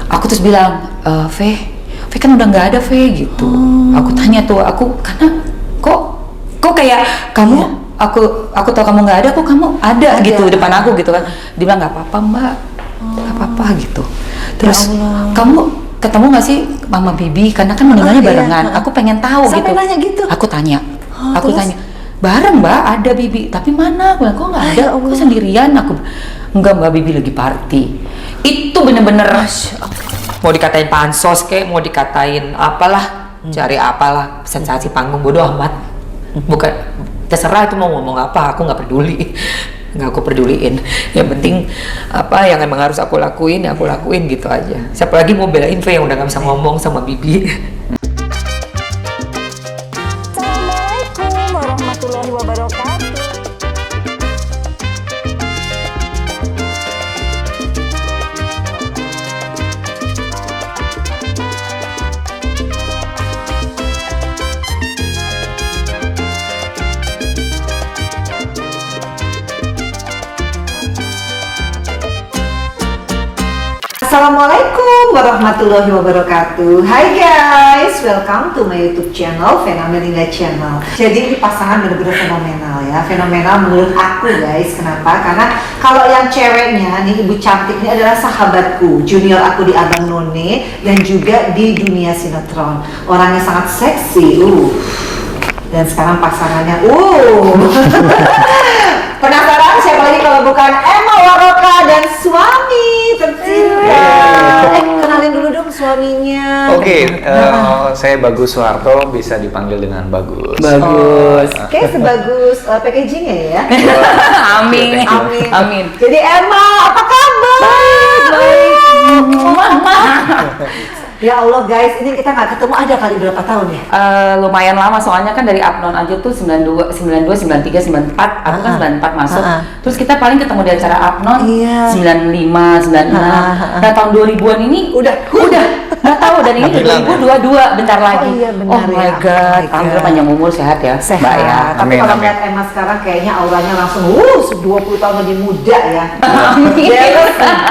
aku terus bilang, V kan udah nggak ada V gitu. Aku tanya tuh, karena kok kayak kamu, aku tahu kamu nggak ada, kok kamu ada gitu depan aku gitu kan. Dia bilang nggak apa-apa mbak, nggak apa-apa gitu. Terus kamu ketemu nggak sih Mama Bibi, karena kan meninggalnya barengan. Aku pengen tahu. Sampai gitu. nanya gitu? Aku tanya, terus? bareng mbak, ada Bibi, tapi mana? Aku bilang, kok nggak ada? Aku sendirian. Aku enggak, mbak Bibi lagi party. Itu bener-bener mau dikatain pansos kayak mau dikatain apalah, cari apalah, sensasi panggung, bodoh amat. Bukan, terserah itu mau ngomong apa, aku nggak peduli. Nggak aku peduliin. Yang penting apa yang emang harus aku lakuin, ya aku lakuin gitu aja. Siapa lagi mau belain V yang udah nggak bisa ngomong sama Bibi. Assalamualaikum warahmatullahi wabarakatuh. Assalamualaikum warahmatullahi wabarakatuh. Hai guys, welcome to my YouTube channel, Fenomenina Channel. Jadi ini pasangan benar-benar fenomenal ya, fenomenal menurut aku guys. Kenapa? Karena kalau yang ceweknya nih, ibu cantik ini adalah sahabatku, junior aku di Abang None dan juga di dunia sinetron. Orangnya sangat seksi, dan sekarang pasangannya, penasaran siapa lagi kalau bukan Emma Waroka dan suami tercinta. Kenalin dulu dong suaminya. Oke, saya Bagus Soeharto, bisa dipanggil dengan Bagus. Bagus. Oke, sebagus packagingnya ya. Amin. Amin. Amin. Jadi Emma, apa kabar? Baik. Mama. Ya Allah guys, ini kita nggak ketemu ada kali berapa tahun ya? Lumayan lama, soalnya kan dari Abnon aja tuh 92, 93, 94. Aku kan 94 masuk. Terus kita paling ketemu di acara Abnon 95, 96. Nah tahun 2000-an ini udah nggak tahu, dan ini 2022 bentar lagi. Oh iya benar. Oh my god, alhamdulillah panjang umur, sehat ya Mbak ya. Tapi Amin, kalau amin. lihat Emma sekarang kayaknya auranya langsung 20 tahun lebih muda ya. Amin.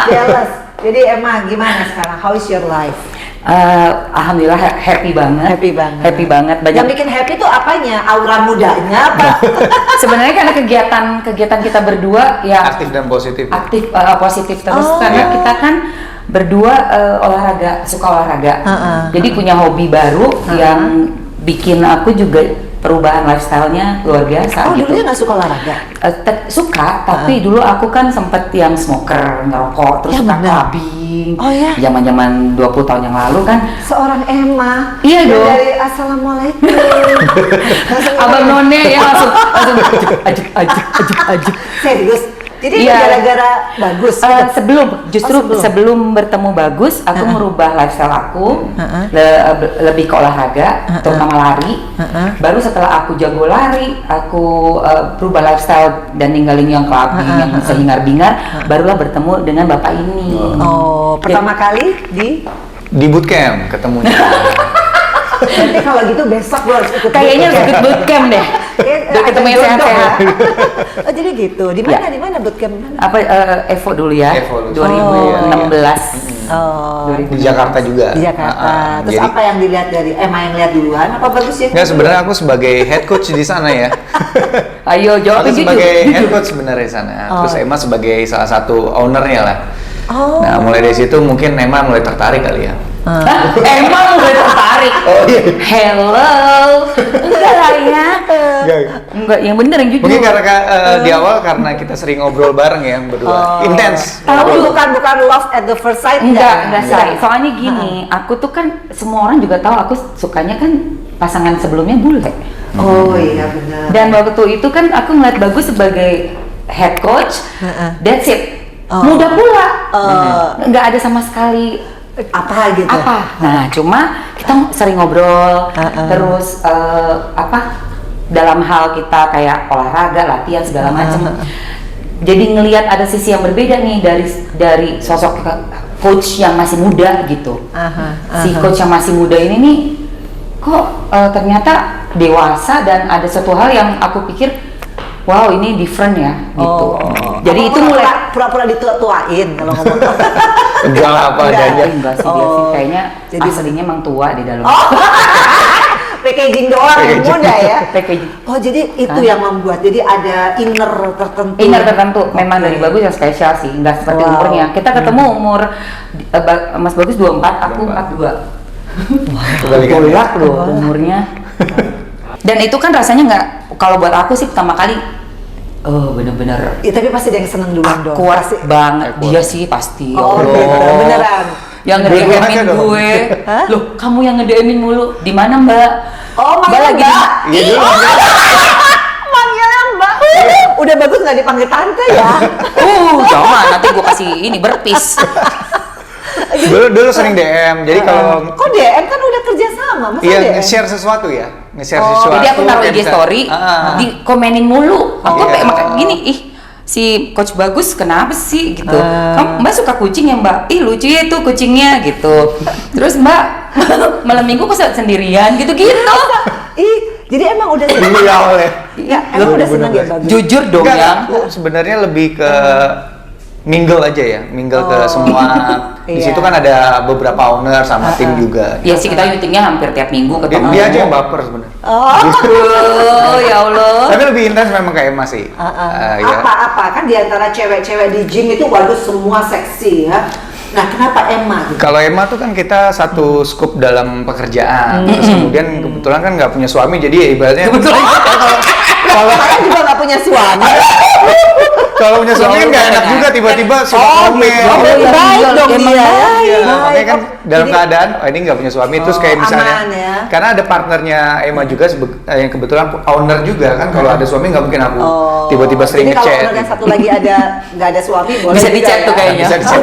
Jealous. Jadi Emma gimana sekarang? How is your life? Alhamdulillah happy banget. Happy banget. Banyak. Yang bikin happy tuh apanya? Aura mudanya apa? Sebenarnya karena kegiatan kita berdua ya Aktif dan positif. aktif, positif terus, karena kita kan berdua suka olahraga. Jadi punya hobi baru yang bikin aku juga perubahan lifestyle-nya luar biasa. Oh, gitu. dulunya nggak suka olahraga? Suka, tapi dulu aku kan sempet yang smoker, ngerokok, terus Ya, suka benar. clubbing. Oh ya? Zaman-zaman 20 tahun yang lalu kan. Seorang Emma. Iya yang dong. Dari Assalamualaikum. Abang None ya langsung ajuk. Serius? Jadi Iya. gara-gara Bagus? Gitu? Sebelum bertemu Bagus, aku merubah lifestyle aku, lebih ke olahraga, terutama lari. Baru setelah aku jago lari, aku berubah lifestyle dan ninggalin yang clubbing, yang sehingar-bingar, barulah bertemu dengan bapak ini. Oh, pertama kali Di bootcamp ketemunya. Nanti kalau gitu besok gue harus ikut Kayaknya harus ikut bootcamp deh. Biar ketemu yang sehat-sehat. Oh jadi gitu. Di mana bootcamp? Apa Evo dulu ya? Evo. 2016. Oh. Di Jakarta juga. Di Jakarta. Terus Jadi, apa yang dilihat dari Emma yang lihat duluan? Apa Bagus ya? nggak, sebenarnya aku sebagai head coach di sana ya. Ayo jawab Aku jujur. sebagai head coach sebenarnya di sana. Terus Emma sebagai salah satu ownernya lah. Oh. Nah, mulai dari situ mungkin Emma mulai tertarik kali ya. Emang udah tertarik. Oh iya. Hello. Enggak lah ya. Enggak, yang bener yang jujur. Mungkin karena di awal karena kita sering ngobrol bareng ya berdua. Intens. Tapi bukan love at the first sight Enggak say. Soalnya gini, aku tuh kan semua orang juga tahu aku sukanya kan pasangan sebelumnya bule. Oh iya benar. Dan waktu itu kan aku ngeliat Bagus sebagai head coach. That's it. Muda pula. Enggak ada sama sekali Apa gitu? Nah, cuma kita sering ngobrol, terus dalam hal kita kayak olahraga, latihan segala macam. Jadi ngelihat ada sisi yang berbeda nih dari sosok coach yang masih muda gitu. Si coach yang masih muda ini nih kok ternyata dewasa dan ada suatu hal yang aku pikir wow ini different ya gitu. Jadi itu mulai pura-pura ditua-tuain kalau ngomong. Enggak lah, apa adanya. enggak sih dia sih kayaknya Jadi aslinya emang tua di dalam. Packaging doang yang muda ya. Packaging. Oh jadi itu yang membuat, jadi ada inner tertentu. Inner tertentu, memang Oke. dari Bagus yang spesial sih, nggak seperti Wow. umurnya. Kita ketemu umur Mas Bagus 24, aku 42. Kebalikan. Bolak loh umurnya. Dan itu kan rasanya nggak, kalau buat aku sih pertama kali, bener-bener Ya, tapi pasti ada yang seneng duluan dong. kuat Pasti. banget. Dia sih pasti. Oh, Allah. gitu. Beneran. Yang Dua-duanya nge-DM-in dong. gue. Hah? Loh, kamu yang nge-DM-in mulu. Di mana, Mbak? Oh, Mbak manggil lagi di Mbak. Iya dulu. Manggilnya Mbak. Udah bagus nggak dipanggil tante ya? Jangan nanti gue kasih ini berpis. Dulu sering DM. Jadi kalau Kok DM kan udah kerja sama, masa iya DM? nge-share sesuatu ya, nge-share Oh, sesuatu. Jadi aku naruh kayak IG bisa- story, di komenin mulu. Aku Iya. makanya gini, si Coach Bagus kenapa sih gitu? Kamu Mbak suka kucing ya Mbak? Ih lucu ya tuh kucingnya gitu. Terus Mbak malam minggu kok sendirian gitu-gitu. Ih, jadi emang udah seneng. Iya oleh. Ya, emang udah seneng ya bagus. Jujur dong Enggak, ya. aku sebenarnya lebih ke mingle aja ya, mingle ke semua. Di Iya. situ kan ada beberapa owner sama tim juga. Ya sih kita meetingnya hampir tiap minggu Dia, ketemu. dia aja yang baper sebenarnya. Oh ya Allah. Tapi lebih intens memang kayak Emma sih. Ya. Apa-apa kan diantara cewek-cewek di gym itu bagus semua seksi ya. Nah, kenapa Emma gitu? Kalau Emma tuh kan kita satu scoop dalam pekerjaan, terus kemudian kebetulan kan nggak punya suami, jadi ya ibaratnya kalau Saya juga nggak punya suami. kalau punya suami kan nggak enak juga tiba-tiba suka komen. Oh, baik dong Emang dia. baik. Iya, Baik. makanya kan dalam Jadi- keadaan ini nggak punya suami, terus kayak misalnya, aman ya. karena ada partnernya Emma juga yang kebetulan owner juga kan, kalau ada suami nggak mungkin aku tiba-tiba sering Jadi kalau ngechat. owner yang satu lagi nggak ada suami boleh Bisa juga di-chat tuh ya. kayaknya. Bisa di-chat.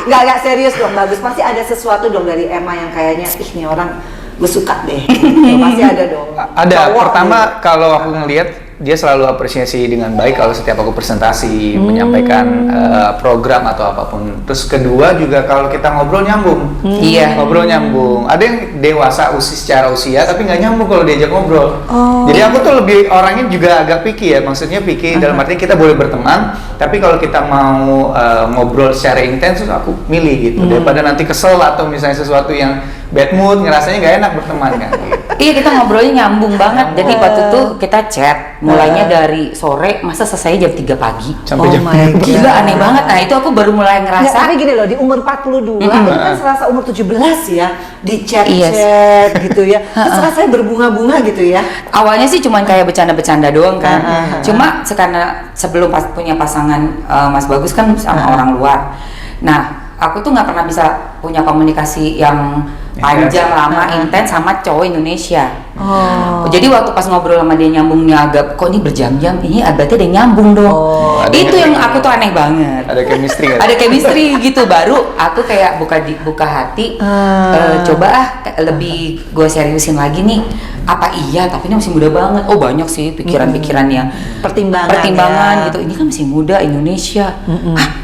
Nggak serius dong, bagus. Pasti ada sesuatu dong dari Emma yang kayaknya, ih ini orang gue suka deh. Gitu. Pasti ada dong. Ada. Cowok Pertama gitu. kalau aku ngelihat dia selalu apresiasi dengan baik kalau setiap aku presentasi, menyampaikan program atau apapun. Terus kedua juga kalau kita ngobrol nyambung. Iya. Ngobrol nyambung. Ada yang dewasa secara usia tapi nggak nyambung kalau diajak ngobrol. Jadi aku tuh lebih orangnya juga agak picky ya. Maksudnya picky dalam arti kita boleh berteman, tapi kalau kita mau ngobrol secara intens terus aku milih gitu. Daripada nanti kesel atau misalnya sesuatu yang bad mood, ngerasanya nggak enak berteman kan gitu. Iya kita ngobrolnya nyambung banget. Jadi waktu itu kita chat mulainya dari sore, masa selesai jam 3 pagi. Sampai Oh jam my God. Gila aneh banget. Nah itu aku baru mulai Nggak, ngerasa. tapi gini loh, di umur 42, itu kan serasa umur 17 ya, di Iya chat-chat gitu ya. Terus rasanya berbunga-bunga gitu ya. Awalnya sih cuman kayak bercanda-bercanda doang kan. Cuma karena sebelum punya pasangan Mas Bagus kan sama orang luar. Nah, aku tuh nggak pernah bisa punya komunikasi yang panjang, lama, intens sama cowok Indonesia. Jadi waktu pas ngobrol sama dia nyambungnya agak, kok ini berjam-jam, ini berarti ada yang nyambung dong. Ada Itu yang- yang aku tuh aneh banget. Ada chemistry nggak? Ada chemistry gitu, baru aku kayak buka hati, coba lebih gue seriusin lagi nih. Apa iya, tapi ini masih muda banget. Oh banyak sih pikiran-pikiran yang Pertimbangan ya. gitu. Ini kan masih muda Indonesia.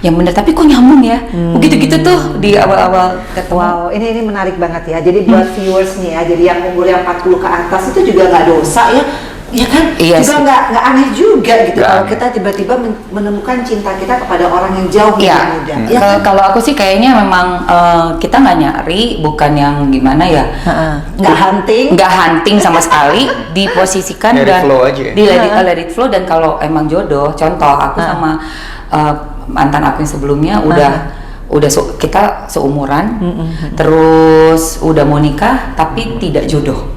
Yang bener tapi kok nyambung ya. Begitu-gitu tuh di awal-awal ketemu. Wow, ini menarik banget ya. Jadi buat viewers nih ya, jadi yang umur yang 40 ke atas itu juga nggak dosa ya. Ya kan? Iya juga sih. nggak aneh juga gitu Nggak kalau aneh. kita tiba-tiba menemukan cinta kita kepada orang yang jauh lebih Iya. muda. Kalau Ya kan? kalau aku sih kayaknya memang kita nggak nyari, bukan yang gimana ya. Nggak hunting. Nggak hunting sama sekali, diposisikan Let it dan flow aja ya? let it flow. Dan kalau emang jodoh, contoh aku sama mantan aku yang sebelumnya kita seumuran, terus udah mau nikah tapi tidak jodoh.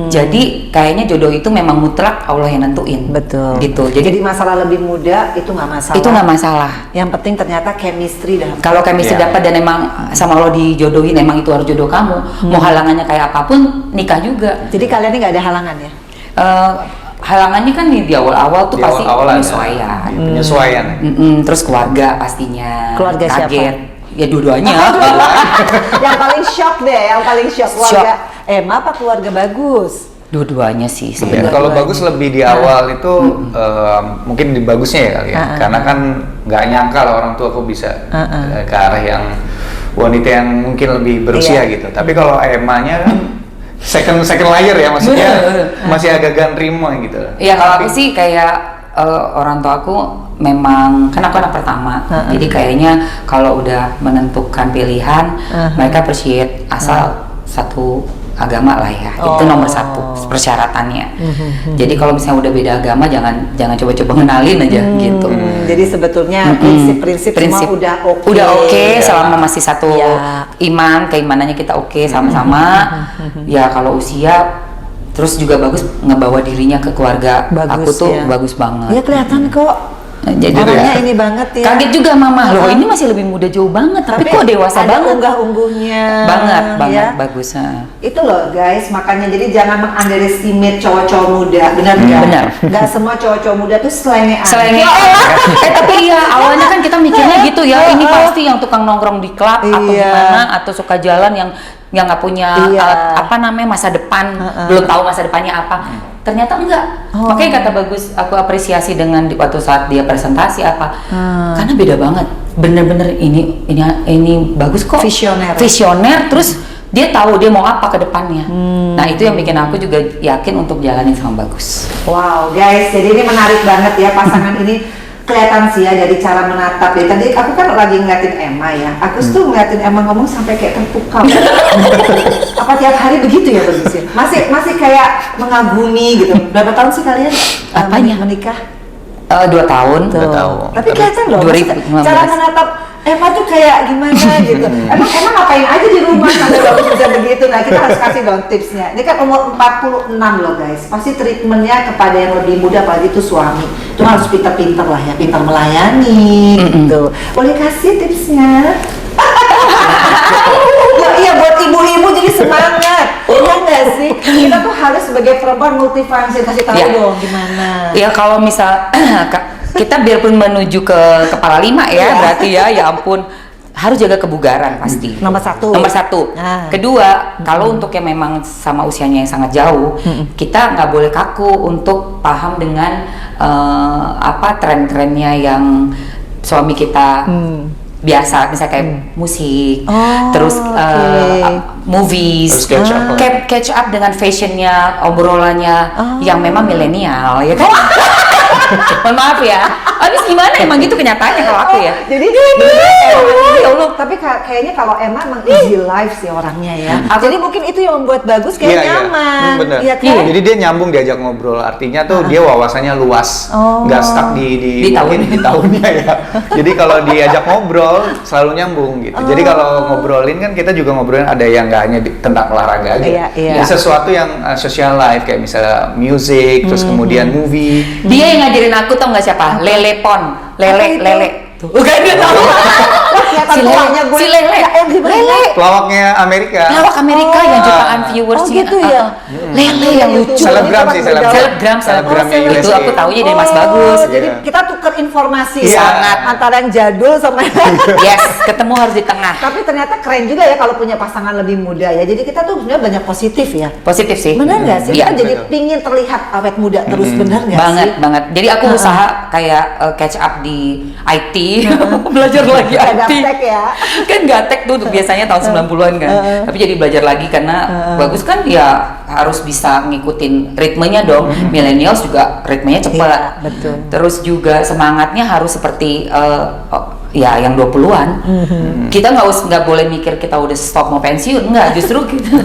Jadi kayaknya jodoh itu memang mutlak Allah yang nentuin. Betul. Gitu. Jadi masalah lebih muda itu nggak masalah. itu nggak masalah. Yang penting ternyata chemistry dalam. Kalau chemistry Iya. dapat dan emang sama Allah dijodohin, emang itu harus jodoh kamu. Mau halangannya kayak apapun, nikah juga. Jadi kalian ini nggak ada halangan ya? Halangannya kan di awal-awal tuh Di pasti awal-awal ada. penyesuaian. Penyesuaian. Terus keluarga pastinya. Keluarga siapa? Kaget. Ya dua-duanya. Yang paling shock deh, yang paling shock keluarga Emma apa keluarga Bagus? Dua-duanya sih Iya, sebenarnya. kalau bagus lebih di awal itu mungkin di bagusnya ya kali ya, karena kan nggak nyangka lah orang tua aku bisa ke arah yang wanita yang mungkin lebih berusia Iya. gitu. Tapi kalau Emma-nya kan second layer ya, maksudnya masih agak gandrimo gitu. Ya kalau aku sih kayak orang tua aku memang kan aku anak pertama, jadi kayaknya kalau udah menentukan pilihan mereka appreciate asal satu agama lah ya, itu nomor satu persyaratannya. Jadi kalau misalnya udah beda agama jangan coba-coba ngenalin aja gitu. Jadi sebetulnya prinsip semua udah oke. Udah oke selama masih satu keimanannya kita oke sama-sama. Ya kalau usia terus juga bagus ngebawa dirinya ke keluarga aku tuh bagus banget. Ya kelihatan kok. Jadi orangnya ini banget ya. Kaget juga mama loh, ini masih lebih muda jauh banget, tapi kok dewasa ada banget. Unggah-ungguhnya. Banget Ya. bagus. Itu loh guys, makanya jadi jangan mengunderestimate cowok-cowok muda, benar nggak? Benar. Nggak semua cowok-cowok muda tuh selengean. Selengean. Tapi iya awalnya kan kita mikirnya gitu ya, ini pasti yang tukang nongkrong di klub atau gimana, atau suka jalan yang nggak punya masa depan, belum tahu masa depannya apa. Ternyata enggak. Makanya kata bagus aku apresiasi dengan waktu saat dia presentasi karena beda banget. Bener-bener ini bagus kok. Visioner terus dia tahu dia mau apa ke depannya. Nah, itu yang bikin aku juga yakin untuk jalanin sama bagus. Wow, guys, jadi ini menarik banget ya pasangan ini. Kelihatan sih ya dari cara menatap ya. Tadi aku kan lagi ngeliatin Emma ya. Aku tuh ngeliatin Emma ngomong sampai kayak terpukau. Apa tiap hari begitu ya Bagus ya? Masih kayak mengagumi gitu. Berapa tahun sih kalian menikah? 2 tahun. 2 tahun. Tapi kelihatan loh, 2015. cara menatap Emma tuh kayak gimana gitu. Emang ngapain aja di rumah sampai Bagus bisa begitu. Nah kita harus kasih dong tipsnya. Ini kan umur 46 loh guys. Pasti treatmentnya kepada yang lebih muda, apalagi itu suami. Itu harus pintar-pintar lah ya, pintar melayani gitu. Boleh kasih tipsnya? Iya buat ibu-ibu jadi semangat. Iya nggak sih? Kita tuh harus sebagai perempuan multifunction, kasih tahu dong gimana. Ya kalau misal kita biarpun menuju ke kepala 5 ya, berarti ya ampun harus jaga kebugaran pasti. Nomor satu. Kedua, kalau untuk yang memang sama usianya yang sangat jauh, kita nggak boleh kaku untuk paham dengan tren-trennya yang suami kita biasa, misalnya kayak musik, terus movies, catch up dengan fashionnya, obrolannya yang memang milenial, ya kan? Mohon maaf ya, habis gimana emang gitu kenyataannya kalau aku ya. Jadi ya Allah. Tapi kayaknya kalau Emma emang easy life sih orangnya ya. Jadi mungkin itu yang membuat bagus kayak nyaman. Bener. Iya kan? Jadi dia nyambung diajak ngobrol. Artinya tuh dia wawasannya luas, nggak stuck di tahunnya ya. Jadi kalau diajak ngobrol selalu nyambung gitu. Jadi kalau ngobrolin kan kita juga ngobrolin ada yang nggak hanya tentang olahraga aja. Jadi sesuatu yang social life kayak misalnya music, terus kemudian movie. Dia yang ngajarin aku tau nggak siapa? Lele tuh kan dia tahu si Lele pelawaknya Amerika yang jutaan viewers gitu ya. Lele yang lucu selebgram itu aku taunya dari Mas Bagus. Jadi kita tuker informasi sangat antara yang jadul sama yes, ketemu harus di tengah. Tapi ternyata keren juga ya kalau punya pasangan lebih muda ya. Jadi kita tuh sebenarnya banyak positif ya. Positif sih. Benar nggak sih? Kita jadi pingin terlihat awet muda terus, benar nggak sih? Banget. Jadi aku usaha kayak catch up di IT. Belajar lagi IT. Gaptek ya. Kan gaptek tuh biasanya tahun 90-an kan. Tapi jadi belajar lagi karena bagus kan ya harus bisa ngikutin ritmenya dong. Millennials juga ritmenya cepat. Iya, betul. Terus juga semangatnya harus seperti yang 20-an. Kita nggak boleh mikir kita udah stop mau pensiun, enggak, justru kita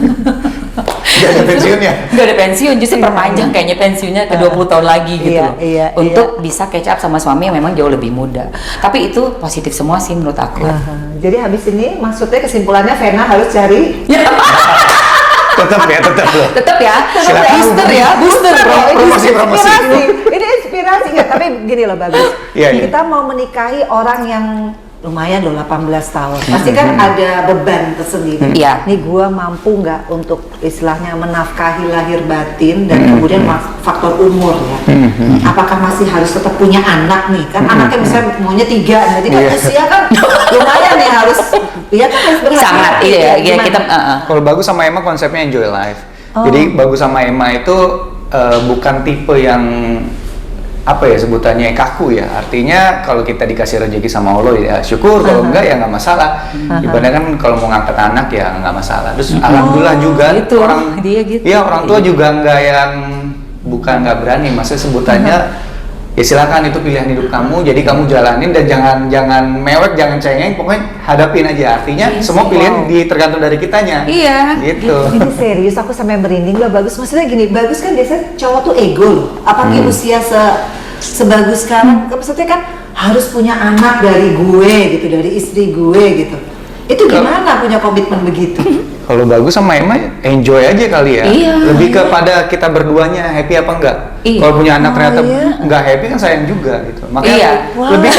Gak ada pensiunnya? Gak ada pensiun, justru perpanjang kayaknya pensiunnya ke 20 tahun lagi gitu loh. Untuk bisa catch up sama suami yang memang jauh lebih muda. Tapi itu positif semua sih menurut aku. Jadi habis ini maksudnya kesimpulannya Vena harus cari tetap ya. Booster bro. Promosi. Ini inspirasi ya, tapi gini loh Bagus. Kita mau menikahi orang yang lumayan loh 18 tahun. Pasti kan ada beban tersendiri. Nih gua mampu nggak untuk istilahnya menafkahi lahir batin dan kemudian faktor umur ya. Apakah masih harus tetap punya anak nih? Kan anaknya misalnya maunya 3, jadi kan usia kan lumayan nih harus berhati-hati. Sangat iya kita. Kalau Bagus sama Emma konsepnya enjoy life. Jadi Bagus sama Emma itu bukan tipe yang sebutannya kaku ya. Artinya kalau kita dikasih rezeki sama Allah ya syukur, kalau enggak ya nggak masalah. Ibaratnya kan kalau mau ngangkat anak ya nggak masalah. Terus alhamdulillah juga gitu. orang tua juga nggak berani, maksudnya sebutannya ya silakan, itu pilihan hidup kamu, jadi kamu jalanin dan jangan mewek, jangan cengeng, pokoknya hadapin aja. Artinya semua pilihan tergantung dari kitanya. Iya. Gitu. Ini serius, aku sampai merinding loh. Bagus, maksudnya gini, Bagus kan biasanya cowok tuh ego loh. Apalagi usia sebagus sekarang, maksudnya kan harus punya anak dari gue gitu, dari istri gue gitu. Itu gimana punya komitmen begitu? Kalau Bagus sama Emma enjoy aja kali ya. Iya, Lebih kepada kita berduanya happy apa enggak. Iya. Kalau punya anak ternyata iya. enggak happy kan sayang juga gitu. Makanya Iya. lebih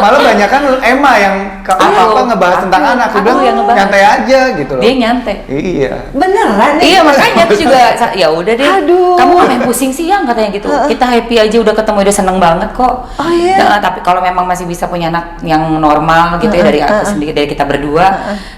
malah banyak kan Emma yang apa-apa ngebahas tentang anak. Dia aku bilang yang ngebahas. nyantai aja gitu loh. Dia nyantai. Iya. Beneran nih? Iya, makanya aku juga ya udah deh. Aduh. Kamu ngapain pusing sih yang katanya gitu. Kita happy aja, udah ketemu udah seneng banget kok. Oh, iya? Nah, tapi kalau memang masih bisa punya anak yang normal gitu ya dari aku sendiri, dari kita berdua,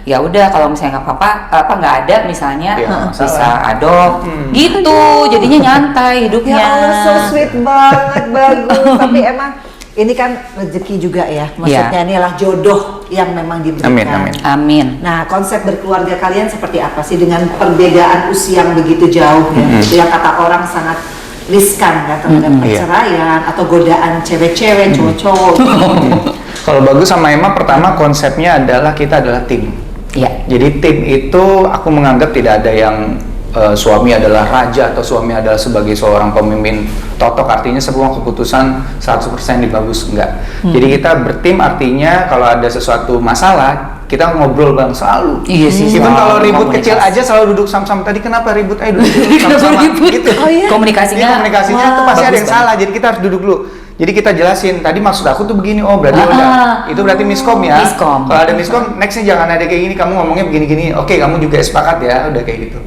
ya udah kalau misalnya nggak apa-apa, apa nggak ada misalnya Ya, nggak bisa masalah. adop gitu. Jadinya nyantai hidupnya. Ya Allah, so sweet banget, Bagus. Tapi emang ini kan rezeki juga ya. Maksudnya ini adalah jodoh yang memang diberikan. Amin, amin. Amin. Nah, konsep berkeluarga kalian seperti apa sih dengan perbedaan usia yang begitu jauh ya? Yang kata orang sangat riskan kan terhadap perceraian atau godaan cewek-cewek, cowok-cowok. Kalau Bagus sama Emma, pertama konsepnya adalah kita adalah tim. Iya. Jadi tim itu aku menganggap tidak ada yang suami adalah raja atau suami adalah sebagai seorang pemimpin totok, artinya semua keputusan 100% di Bagus, enggak. Jadi kita bertim artinya kalau ada sesuatu masalah kita ngobrol bang selalu. Iya sih, Even selalu kalau ribut komunikasi. kecil aja selalu duduk sama-sama. Tadi kenapa ribut? Duduk sama-sama gitu. Oh iya? Komunikasinya tuh pasti ada yang Bagus salah. Jadi kita harus duduk dulu. Jadi kita jelasin, tadi maksud aku tuh begini, oh berarti udah, itu berarti miskom ya. Miskom. Kalau ada miskom, nextnya jangan ada kayak gini, kamu ngomongnya begini-gini, oke kamu juga sepakat ya, udah kayak gitu.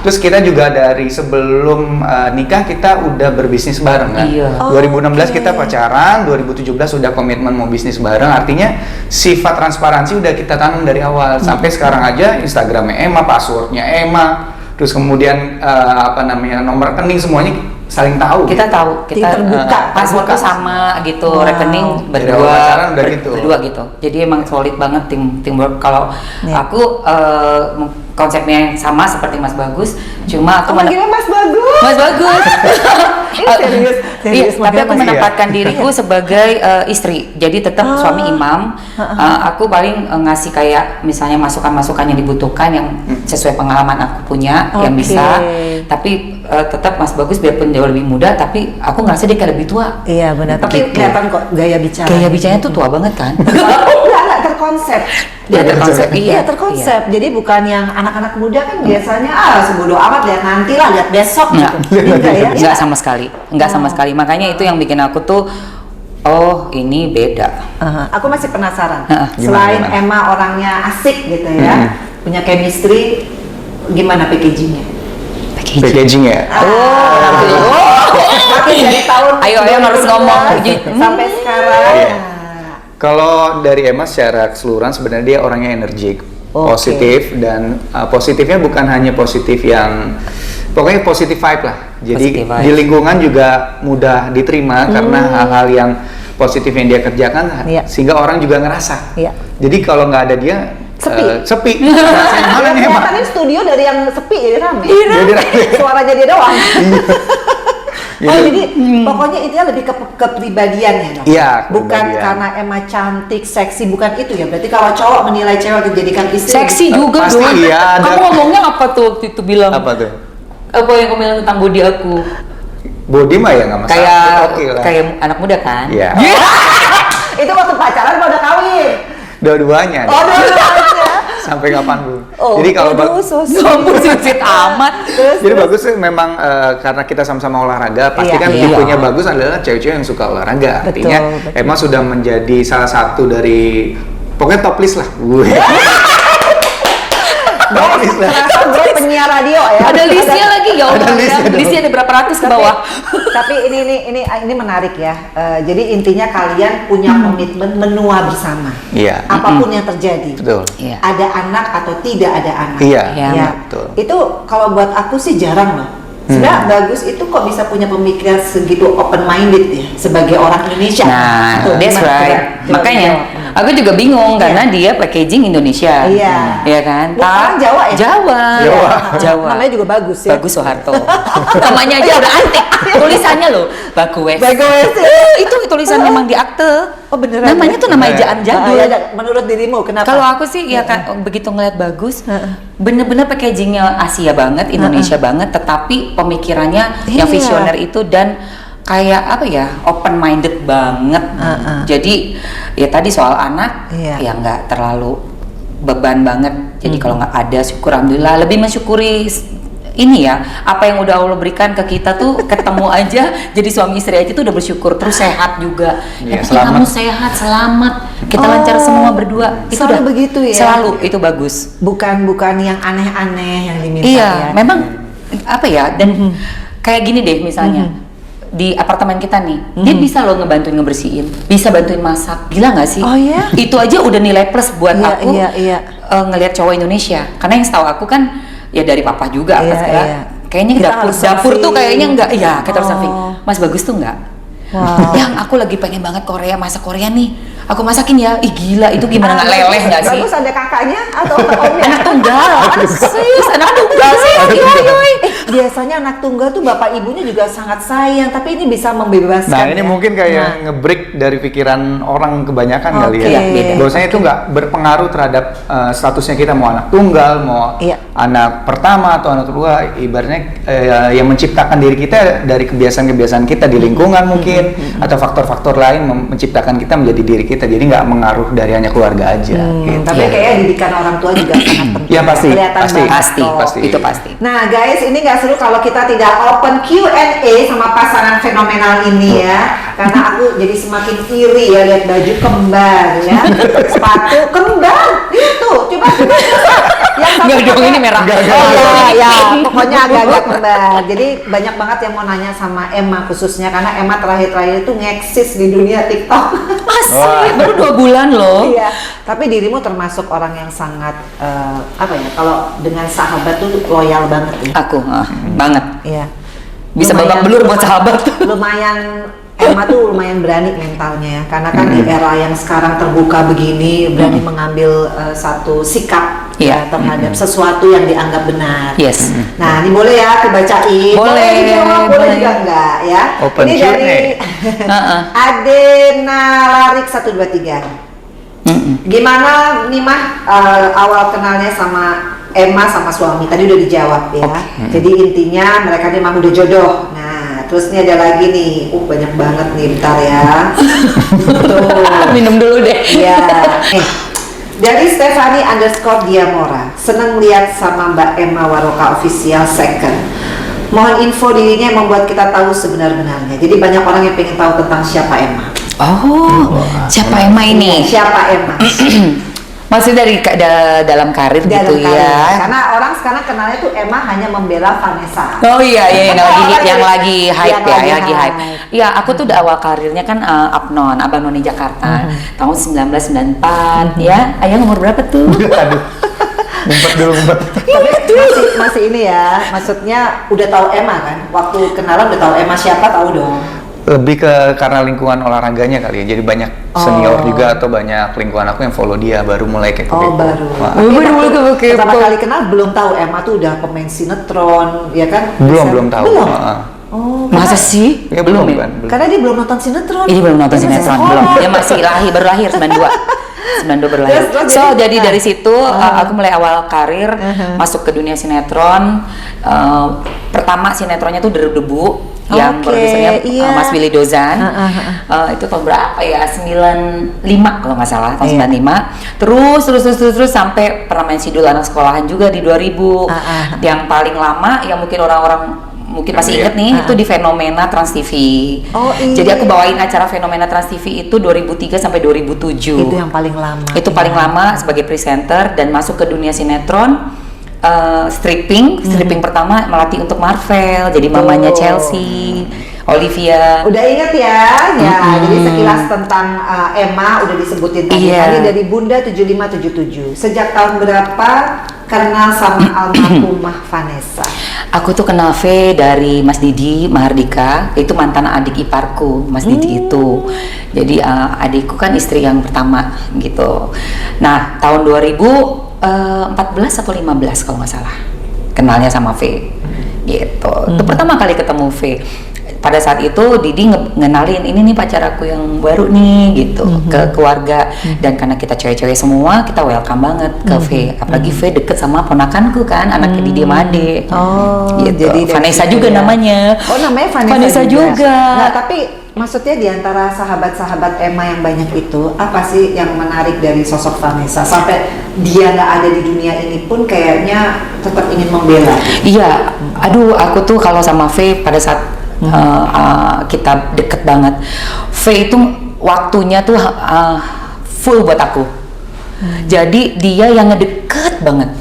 Terus kita juga dari sebelum nikah kita udah berbisnis bareng kan. Iya. 2016 kita pacaran, 2017 udah komitmen mau bisnis bareng, artinya sifat transparansi udah kita tanam dari awal. Sampai sekarang aja Instagramnya Emma, passwordnya Emma, terus kemudian nomor rekening semuanya saling tahu. Kita tahu, kita terbuka, passwordnya sama gitu, Wow. rekening Dari awal pacaran udah gitu. berdua gitu. Jadi emang solid banget teamwork. Kalau Iya. aku konsepnya yang sama seperti Mas Bagus, cuma aku Manggilnya Mas Bagus. Mas Bagus. Ini serius, Iya, tapi manggilnya aku Mas. menempatkan diriku sebagai istri. Jadi tetap suami imam. Aku paling ngasih kayak misalnya masukan-masukan yang dibutuhkan yang sesuai pengalaman aku punya yang Oke. bisa. Tapi tetap Mas Bagus biarpun jauh lebih muda, tapi aku ngerasa dia kayak lebih tua. Iya benar, tapi Gitu. kelihatan kok gaya bicara. Gaya bicaranya tuh tua banget kan? Enggak terkonsep. Dia terkonsep, Iya terkonsep. Jadi bukan yang anak-anak muda kan biasanya sebodoh amat, lihat nanti lah, lihat besok Enggak, gitu. Enggak ya? enggak sama sekali, enggak sama sekali. Makanya itu yang bikin aku tuh, oh ini beda. Aku masih penasaran. Gimana, Selain gimana? Emma orangnya asik gitu ya, punya chemistry, gimana packagingnya? Packaging ya. Makin dari tahun Ayo, harus 2011 ngomong. sampai sekarang. Iya. Kalau dari Emma secara keseluruhan sebenarnya dia orangnya energik, positif, dan positifnya bukan hanya positif yang pokoknya positif vibe lah. Jadi Positive vibe. di lingkungan juga mudah diterima karena hal-hal yang positif yang dia kerjakan, Iya. sehingga orang juga ngerasa. Iya. Jadi kalau nggak ada dia sepi. Rasanya mana nih Emma? Kelihatannya studio dari yang sepi jadi rame. Jadi rame. Suaranya dia doang. Oh Gitu. jadi pokoknya intinya lebih ke kepribadian ya dok? Iya, Bukan kepribadian. karena Emma cantik, seksi, bukan itu ya. Berarti kalau cowok menilai cewek dijadikan istri. Seksi juga Pasti dong. iya, ada. Kamu ngomongnya apa tuh waktu itu bilang? Apa tuh? Apa yang kamu bilang tentang body aku? Body mah ya nggak masalah. Kayak Oke lah. kayak anak muda kan? Iya. Itu waktu pacaran atau udah kawin? Dua-duanya. Oh dua-duanya. Sampai kapanpun. Oh, Jadi kalau aduh, so sweet. Kamu sweet amat. Terus, Jadi bagus sih memang karena kita sama-sama olahraga, pasti Iya, kan iya. tipenya bagus adalah cewek-cewek yang suka olahraga. Betul, Artinya betul. Emma sudah menjadi salah satu dari pokoknya top list lah gue. top list lah. ternyata gue penyiar radio ya. Ada listnya lagi ya Allah. Ada listnya dong. Listnya ada berapa ratus ke bawah? Tapi ini menarik ya. Jadi intinya kalian punya komitmen menua bersama. Iya. Apapun yang terjadi. Betul. Iya. Ada anak atau tidak ada anak. Iya. Iya. Ya. Betul. Itu kalau buat aku sih jarang loh. Sebenarnya Bagus itu kok bisa punya pemikiran segitu open minded ya sebagai orang Indonesia. Nah, Tuh, that's gimana? right. Coba Makanya dijawab. Aku juga bingung karena dia packaging Indonesia. Iya. Iya kan? Bukan Jawa ya? Jawa. Namanya juga bagus ya. Bagus Soeharto. Namanya aja udah antik. Tulisannya loh, Bagues. Itu tulisan memang di akte. Oh beneran. Namanya tuh nama ejaan jadul. Menurut dirimu kenapa? Kalau aku sih ya kan begitu ngeliat bagus, bener-bener packagingnya Asia banget, Indonesia banget, tetapi pemikirannya yang visioner itu dan kayak apa ya, open minded banget. Jadi ya tadi soal anak ya nggak terlalu beban banget. Jadi kalau nggak ada syukur alhamdulillah, lebih mensyukuri ini ya, apa yang udah Allah berikan ke kita tuh ketemu aja, jadi suami istri aja tuh udah bersyukur, terus sehat juga. Iya, Yang penting kamu sehat, selamat, kita lancar semua berdua. Itu selalu udah begitu ya. Selalu itu bagus. Bukan yang aneh-aneh yang diminta Iya, ya. memang apa ya, dan kayak gini deh misalnya. Di apartemen kita nih, dia bisa loh ngebantuin ngebersihin, bisa bantuin masak, gila nggak sih? Oh iya? Itu aja udah nilai plus buat Iya, aku iya. ngelihat cowok Indonesia. Karena yang setahu aku kan ya dari papa juga apa segala. Kita Kayaknya harus dapur tuh serving. kayaknya enggak, ya kita harus serving. Mas Bagus tuh enggak. Wow. Yang aku lagi pengen banget Korea, masak Korea nih. Aku masakin ya, ih gila itu gimana nggak leleh nggak sih? Bagus ada kakaknya atau omnya? Anak tunggal, serius anak tunggal sih, yoi. Biasanya anak tunggal tuh bapak ibunya juga sangat sayang, tapi ini bisa membebaskan. Nah ini ya? mungkin kayak nge-break dari pikiran orang kebanyakan kali Oke. ya. Beda. Bahwasanya itu nggak berpengaruh terhadap statusnya kita, mau anak tunggal, mau anak pertama atau anak kedua. Ibaratnya yang menciptakan diri kita dari kebiasaan-kebiasaan kita di lingkungan mungkin, atau faktor-faktor lain menciptakan kita menjadi diri kita. Jadi nggak mengaruh dari hanya keluarga aja. Gitu. Tapi kayaknya didikan orang tua juga sangat penting. Ya pasti, Kelihatan pasti, banget Pasti, kok. itu pasti. Nah guys, ini nggak seru kalau kita tidak open Q&A sama pasangan fenomenal ini ya. Karena aku jadi semakin iri ya lihat baju kembar ya, sepatu kembar. Itu coba. Yang Nggak dong, ini merah. ya, pokoknya agak-agak kembar. Jadi banyak banget yang mau nanya sama Emma khususnya karena Emma terakhir-terakhir itu ngeksis di dunia TikTok. Asli, baru 2 bulan loh. Iya, tapi dirimu termasuk orang yang sangat apa ya? Kalau dengan sahabat tuh loyal banget ya. Aku, banget. Iya. Bisa babak belur buat sahabat. Lumayan Emma tuh lumayan berani mentalnya ya, karena kan di era yang sekarang terbuka begini berani mengambil satu sikap ya, terhadap sesuatu yang dianggap benar. Yes. Nah, ini boleh ya dibacain. Boleh, dijawab, boleh boleh. juga enggak ya. Open ini Q&A. dari Adena Larik 123. Gimana nih Mah awal kenalnya sama Emma sama suami? Tadi udah dijawab ya. Jadi intinya mereka memang udah jodoh. Nah, terus ini ada lagi nih. Banyak banget nih, bentar ya. Tuh. Minum dulu deh. Iya. Dari Stefani _Diamora. Senang lihat sama Mbak Emma Waroka official second. Mohon info dirinya yang membuat kita tahu sebenar-benarnya. Jadi banyak orang yang pengen tahu tentang siapa Emma. Oh, siapa Emma ini? Siapa Emma? Maksudnya dari dalam karir Dalam gitu karir. ya. Karena orang sekarang kenalnya tuh Emma hanya membela Vanessa. Oh iya, yang lagi Yang hype ya, lagi yang lagi hype. hype. Ya, aku tuh udah awal karirnya kan Abnon, Abang Noni Jakarta, tahun 1994 ya. Ayah umur berapa tuh? Aduh, ngumpet. Tapi masih ini ya, maksudnya udah tahu Emma kan? Waktu kenalan udah tahu Emma siapa, tahu dong. Lebih ke karena lingkungan olahraganya kali ya. Jadi banyak senior juga atau banyak lingkungan aku yang follow dia, baru mulai kepo. Oh baru. Wah. Oke, Baru mulai waktu kepo. pertama kali kenal belum tahu Emma tuh udah pemain sinetron, ya kan? Belum tahu. Belum. Heeh. Oh, Masa sih? Ya, belum ya? bukan. karena dia belum nonton sinetron. Ini belum nonton Dia masih sinetron, sekolah. belum. Dia masih baru lahir 92. 92 baru lahir. Terus, So, jadi- jadi dari situ aku mulai awal karir masuk ke dunia sinetron. Pertama sinetronnya tuh Deru-Debu yang Oke, produsernya iya. Mas Willy Dozan. Itu tahun berapa ya? 95 kalau nggak salah, tahun 95. Terus sampai pernah main Sidul anak sekolahan juga di 2000. Yang paling lama yang mungkin orang-orang mungkin masih inget nih, itu di Fenomena Trans TV. Oh, iya. Jadi aku bawain acara Fenomena Trans TV itu 2003 sampai 2007. Itu yang paling lama. Itu paling lama sebagai presenter dan masuk ke dunia sinetron. Stripping pertama melatih untuk Marvel, jadi mamanya Chelsea. Olivia. Udah inget ya, jadi sekilas tentang Emma udah disebutin tadi. Iya. Tadi dari Bunda 7577. Sejak tahun berapa kenal sama almarhumah Vanessa? Aku tuh kenal V dari Mas Didi Mahardika, itu mantan adik iparku, Mas Didi itu. Jadi adikku kan istri yang pertama gitu. Nah, tahun 2014 atau 15 kalau nggak salah, kenalnya sama V gitu. Itu pertama kali ketemu V. Pada saat itu Didi ngenalin ini nih pacar aku yang baru nih gitu ke keluarga, dan karena kita cewek-cewek semua kita welcome banget ke V, apalagi V deket sama ponakanku kan, anaknya Didi sama Ade. Gitu. Jadi Vanessa juga namanya. Oh, namanya Vanessa juga. Nah, tapi maksudnya di antara sahabat-sahabat Emma yang banyak itu, apa sih yang menarik dari sosok Vanessa sampai dia nggak ada di dunia ini pun kayaknya tetap ingin membela? Iya, aduh aku tuh kalau sama V pada saat kita deket banget, V itu waktunya tuh full buat aku. Jadi dia yang ngedeket banget.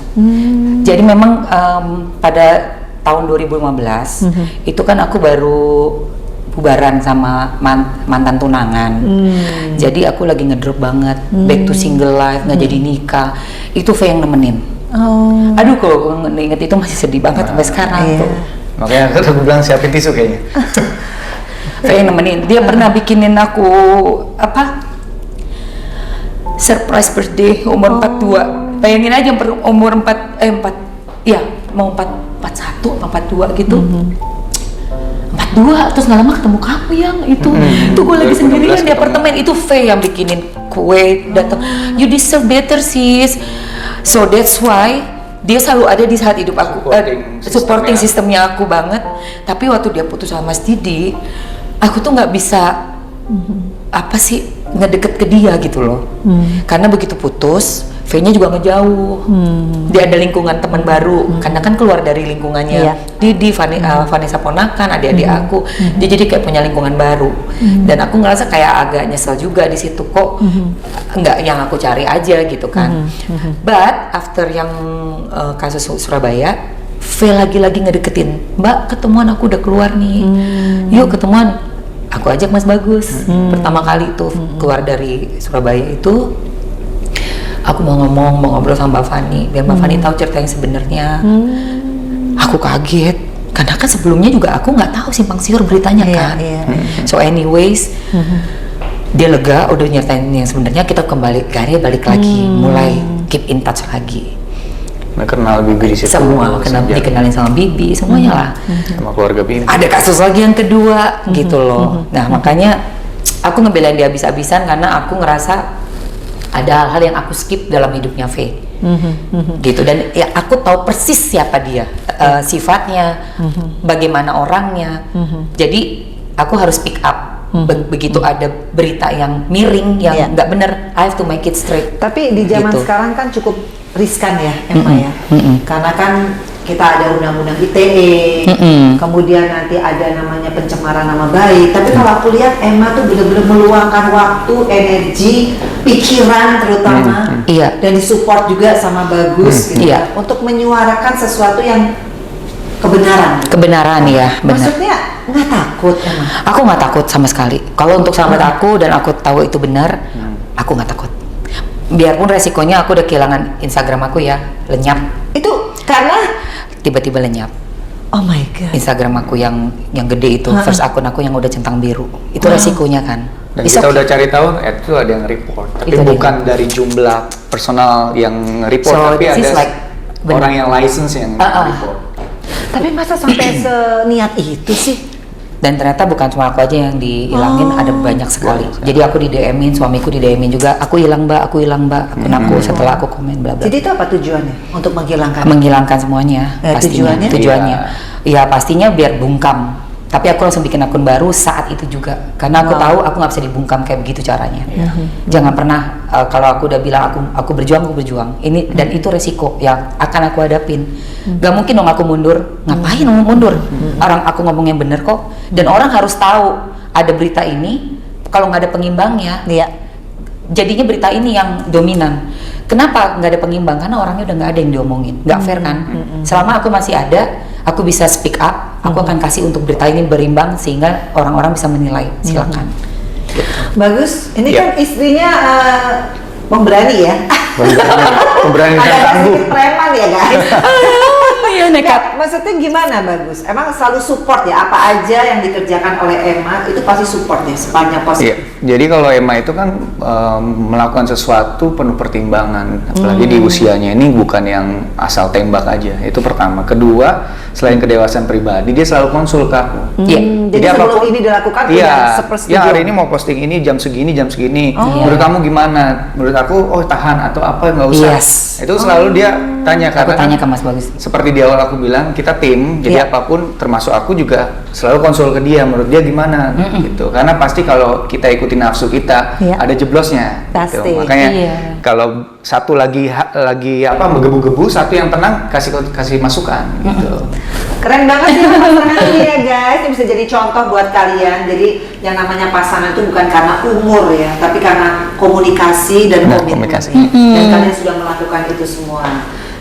Jadi memang pada tahun 2015 itu kan aku baru bubaran sama mantan tunangan. Jadi aku lagi ngedrop banget, back to single life, nggak jadi nikah. Itu V yang nemenin. Aduh, kalau inget itu masih sedih banget sampai sekarang tuh. Makanya aku bilang siapin tisu kayaknya. Saya nemenin, dia pernah bikinin aku apa? Surprise birthday umur 42. Bayangin aja umur 41 gitu. 42, terus nggak lama ketemu kamu yang itu. Tuh gue lagi sendirian di apartemen, itu V yang bikinin kue, datang. You deserve better sis. So that's why dia selalu ada di saat hidup aku, supporting sistemnya aku banget. Tapi waktu dia putus sama Mas Didi, aku tuh nggak bisa apa sih ngedeket ke dia gitu loh. Karena begitu putus, V-nya juga ngejauh. Dia ada lingkungan teman baru, karena kan keluar dari lingkungannya Didi, Vanessa ponakan, adik-adik aku. Dia jadi kayak punya lingkungan baru. Dan aku ngerasa kayak agak nyesel juga di situ, kok nggak yang aku cari aja gitu kan. But after yang kasus Surabaya, V lagi-lagi ngedeketin, Mbak ketemuan aku udah keluar nih, yuk ketemuan. Aku ajak Mas Bagus, pertama kali tuh keluar dari Surabaya itu, aku mau ngobrol sama Mbak Fani, biar Mbak Fani tahu cerita yang sebenarnya. Aku kaget, karena kan sebelumnya juga aku nggak tahu simpang siur beritanya kan. So anyways, dia lega, udah nyertain yang sebenarnya, kita kembali balik lagi, mulai keep in touch lagi. Kenal Bibi di situ. Semua dikenalin sama Bibi, semuanya lah. Sama keluarga Bibi. Ada kasus lagi yang kedua gitu loh. Nah makanya aku ngebelain dia habis-habisan, karena aku ngerasa ada hal-hal yang aku skip dalam hidupnya V. Gitu, dan ya aku tahu persis siapa dia, sifatnya, bagaimana orangnya. Jadi aku harus pick up. Begitu ada berita yang miring, yang nggak bener, I have to make it straight. Tapi di zaman sekarang kan cukup riskan ya, Emma ya, karena kan kita ada undang-undang ITE, kemudian nanti ada namanya pencemaran nama baik. Tapi kalau aku lihat Emma tuh benar-benar meluangkan waktu, energi, pikiran terutama, dan disupport juga sama Bagus gitu, untuk menyuarakan sesuatu yang kebenaran ya, benar. Maksudnya nggak takut Emma? Aku nggak takut sama sekali. Kalau untuk sahabat aku dan aku tahu itu benar, aku nggak takut. Biarpun resikonya aku udah kehilangan Instagram aku ya, lenyap. Itu karena tiba-tiba lenyap. Oh my god. Instagram aku yang gede itu, first akun aku yang udah centang biru. Itu resikonya kan. Dan kita udah cari tahu, itu ada yang report. Tapi itu bukan dari jumlah personal yang report, tapi ada orang yang license yang report. Tapi masa sampai seniat itu sih? Dan ternyata bukan cuma aku aja yang dihilangin, ada banyak sekali. Jadi aku di DM-in, suamiku di DM-in juga, aku hilang mbak, akun aku setelah aku komen bla bla. Jadi itu apa tujuannya? Untuk menghilangkan? Menghilangkan semuanya. Tujuannya. Ya pastinya biar bungkam. Tapi aku langsung bikin akun baru saat itu juga, karena aku tahu aku nggak bisa dibungkam kayak begitu caranya. Jangan pernah kalau aku udah bilang aku berjuang, ini dan itu resiko yang akan aku hadapin. Gak mungkin dong aku mundur. Ngapain mundur? Orang aku ngomong yang bener kok, dan orang harus tahu ada berita ini. Kalau nggak ada pengimbangnya, jadinya berita ini yang dominan. Kenapa nggak ada pengimbang? Karena orangnya udah nggak ada yang diomongin, nggak fair kan? Selama aku masih ada, aku bisa speak up. Aku akan kasih untuk berita ini berimbang sehingga orang-orang bisa menilai. Silakan. Bagus. Ini Ya. kan istrinya pemberani ya. Pemberani dan Agak tangguh. sedikit preman ya guys. Iya nekat. Nggak, maksudnya gimana Bagus? Emang selalu support ya? Apa aja yang dikerjakan oleh Emma itu pasti support ya sepanjang Iya, positif. jadi kalau Emma itu kan melakukan sesuatu penuh pertimbangan, apalagi di usianya ini bukan yang asal tembak aja. Itu pertama. Kedua, selain kedewasaan pribadi, dia selalu konsul ke aku. Iya. Jadi sebelum ini dilakukan udah Iya, sepersetujuan. ya hari ini mau posting ini jam segini, Oh. menurut kamu gimana? Menurut aku, oh tahan atau apa nggak usah. Yes. Itu selalu dia tanya Aku karena tanya kan ke Mas Bagus. seperti di awal aku bilang kita tim, jadi Iya. apapun termasuk aku juga selalu konsul ke dia, menurut dia gimana gitu. Karena pasti kalau kita ikutin nafsu kita Iya. ada jeblosnya. Pasti. Gitu. Makanya Iya. kalau satu lagi apa menggebu-gebu, satu yang tenang kasih masukan gitu. Keren banget ya pasangan ini ya guys. Ini bisa jadi contoh buat kalian. Jadi yang namanya pasangan itu bukan karena umur ya, tapi karena komunikasi dan Nah, komitmen. komunikasi. Dan kalian sudah melakukan itu semua.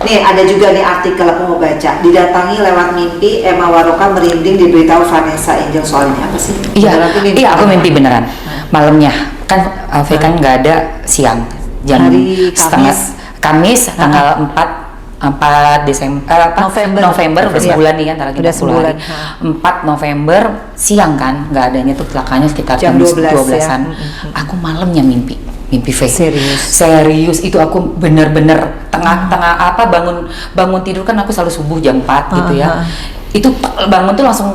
Nih ada juga nih artikel aku mau baca. Didatangi lewat mimpi, Emma Waroka merinding diberitahu Vanessa Angel soal ini apa sih? Beneran tuh mimpi? Iya, aku mimpi beneran. Malamnya kan Alve kan nggak ada siang. Jam Hari setengah Kamis tanggal 4 Desember November udah Iya. sebulan nih kan, lagi Udah 40 hari. sebulan, 4 November siang kan, nggak adanya tuh celakanya sekitar Jam 12 12-an. ya. Aku malamnya mimpi V. Serius? Itu aku bener-bener tengah-tengah apa bangun tidur kan aku selalu subuh jam 4 gitu ya. Itu bangun tuh langsung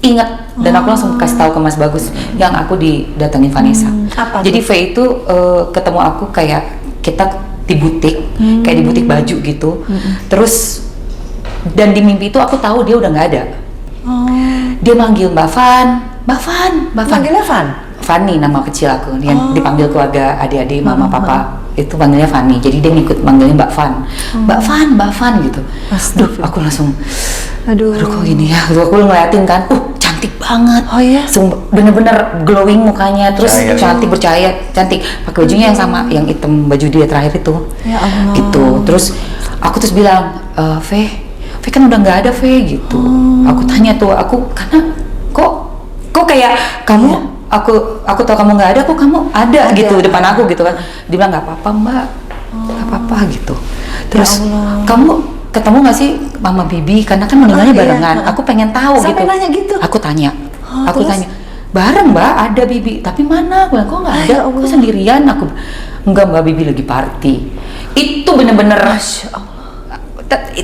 ingat dan aku langsung kasih tahu ke Mas Bagus yang aku didatengin Vanessa. Apa Jadi tuh? V itu ketemu aku kayak kita di butik, kayak di butik baju gitu. Terus dan di mimpi itu aku tahu dia udah nggak ada. Dia manggil Mbak Van. Manggilnya Van? Fanny nama kecil aku yang dipanggil keluarga adik-adik mama papa itu panggilnya Fanny, jadi dia ngikut manggilnya Mbak Van. Mbak Van gitu. Duh, aku langsung aduh kok gini ya. Terus aku ngeliatin kan, cantik banget. Oh iya? Bener-bener glowing mukanya, terus Cahaya. cantik cantik pakai bajunya yang sama yang hitam baju dia terakhir itu. Ya Allah. Gitu. Terus aku terus bilang, V kan udah nggak ada V gitu. Aku tanya tuh, aku karena kok kayak kamu aku tahu kamu nggak ada, kok kamu ada gitu depan aku gitu kan. Dia bilang nggak apa-apa Mbak, nggak apa-apa gitu. Terus kamu ketemu nggak sih Mama Bibi, karena kan meninggalnya iya. barengan. Aku pengen tahu Sampai gitu. nanya gitu? Aku tanya, Terus? bareng Mbak, ada Bibi, tapi mana? Aku bilang kok nggak ada, aku sendirian. Aku enggak Mbak, Bibi lagi party. Itu bener-bener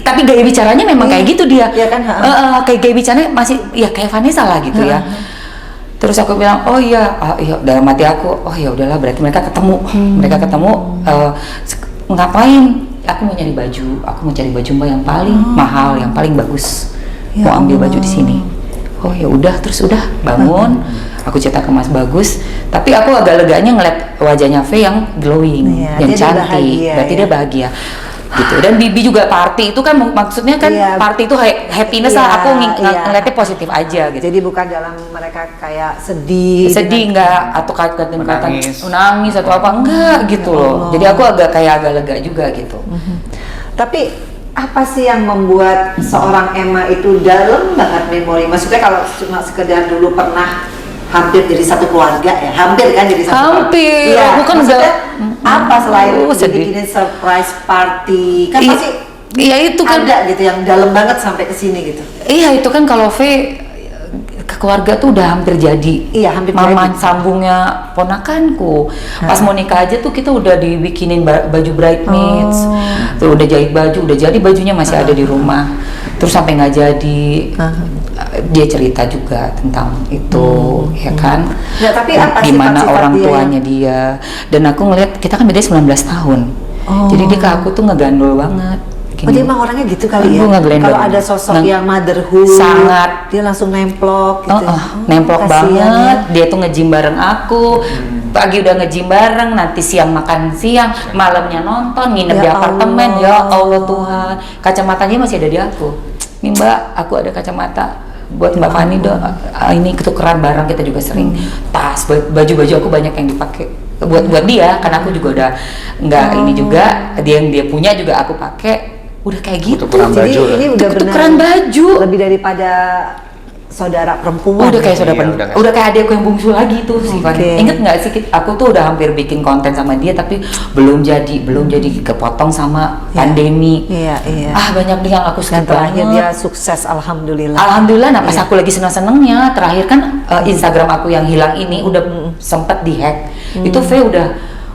tapi gaya bicaranya memang kayak gitu dia. Iya kan, kayak gaya bicaranya masih ya kayak Vanessa lah gitu ya. Terus aku bilang, oh iya, dalam hati aku, oh ya udahlah, berarti mereka ketemu. Ngapain? Aku mau nyari baju, Mbak yang paling mahal, yang paling bagus. Ya Mau ambil Allah. baju di sini. Oh ya udah, terus udah bangun. Aku cerita ke Mas Bagus, tapi aku agak leganya ngeliat wajahnya V yang glowing, Iya, yang dia cantik. bahagia, Berarti ya. dia bahagia. Gitu. Dan Bibi juga party itu kan maksudnya kan Iya. party itu happiness Iya, lah. Aku iya. ngeliatnya positif aja gitu. Jadi bukan dalam mereka kayak sedih Enggak atau kata-kata nangis atau apa enggak gitu Ya loh. Allah. Jadi aku agak lega juga gitu. Tapi apa sih yang membuat seorang Emma itu dalam banget memori? Maksudnya kalau cuma sekedar dulu pernah hampir jadi satu keluarga ya, hampir kan jadi satu Hampir, keluarga. Iya, aku kan maksudnya udah- apa selain sedih. bikinin surprise party? Kan Iya, pasti iya itu kan. ada gitu yang dalam banget sampai ke sini gitu. Iya itu kan kalau V ke keluarga tuh udah hampir jadi. Iya, hampir Mama jadi. sambungnya ponakanku. Pas mau nikah aja tuh kita udah dibikinin baju bridesmaids. Tuh udah jahit baju, udah jadi bajunya masih ada di rumah. Terus sampai nggak jadi, dia cerita juga tentang itu, ya kan? Ya, tapi apa Gimana sifat-sifat orang dia tuanya dia. Dan aku ngeliat kita kan beda 19 tahun. Jadi dia ke aku tuh ngegandol banget. Oh dia emang orangnya gitu kali ya? Aku ngegelendor. Kalau ada sosok yang motherhood, Sangat. dia langsung nemplok gitu. Nemplok Kasihan banget. ya. Dia tuh nge-gym bareng aku. Pagi udah nge-gym bareng, nanti siang makan siang, malamnya nonton, nginep Ya di apartemen. Allah. Ya Allah Tuhan. Kacamatanya masih ada di aku. Nih Mbak, aku ada kacamata buat Mbak Fani dong. Ini ketukeran barang, kita juga sering. Tas, baju-baju aku banyak yang dipakai buat dia, karena aku juga udah nggak ini juga, dia punya juga aku pakai. Udah kayak gitu. Tukeran Jadi baju lah. ini udah Tukeran benar baju. lebih daripada saudara perempuan. Udah kayak saudara Iya, perempuan. udah Udah kayak adikku yang bungsu lagi tuh sih. Oke. Ingat nggak sih, aku tuh udah hampir bikin konten sama dia tapi belum jadi kepotong sama pandemi. Iya. Banyak nih yang aku Dan skip terakhir banget. dia sukses, alhamdulillah. Alhamdulillah, nah pas Iya. aku lagi seneng-senengnya, terakhir kan Instagram aku yang hilang ini udah sempet dihack. Itu V udah,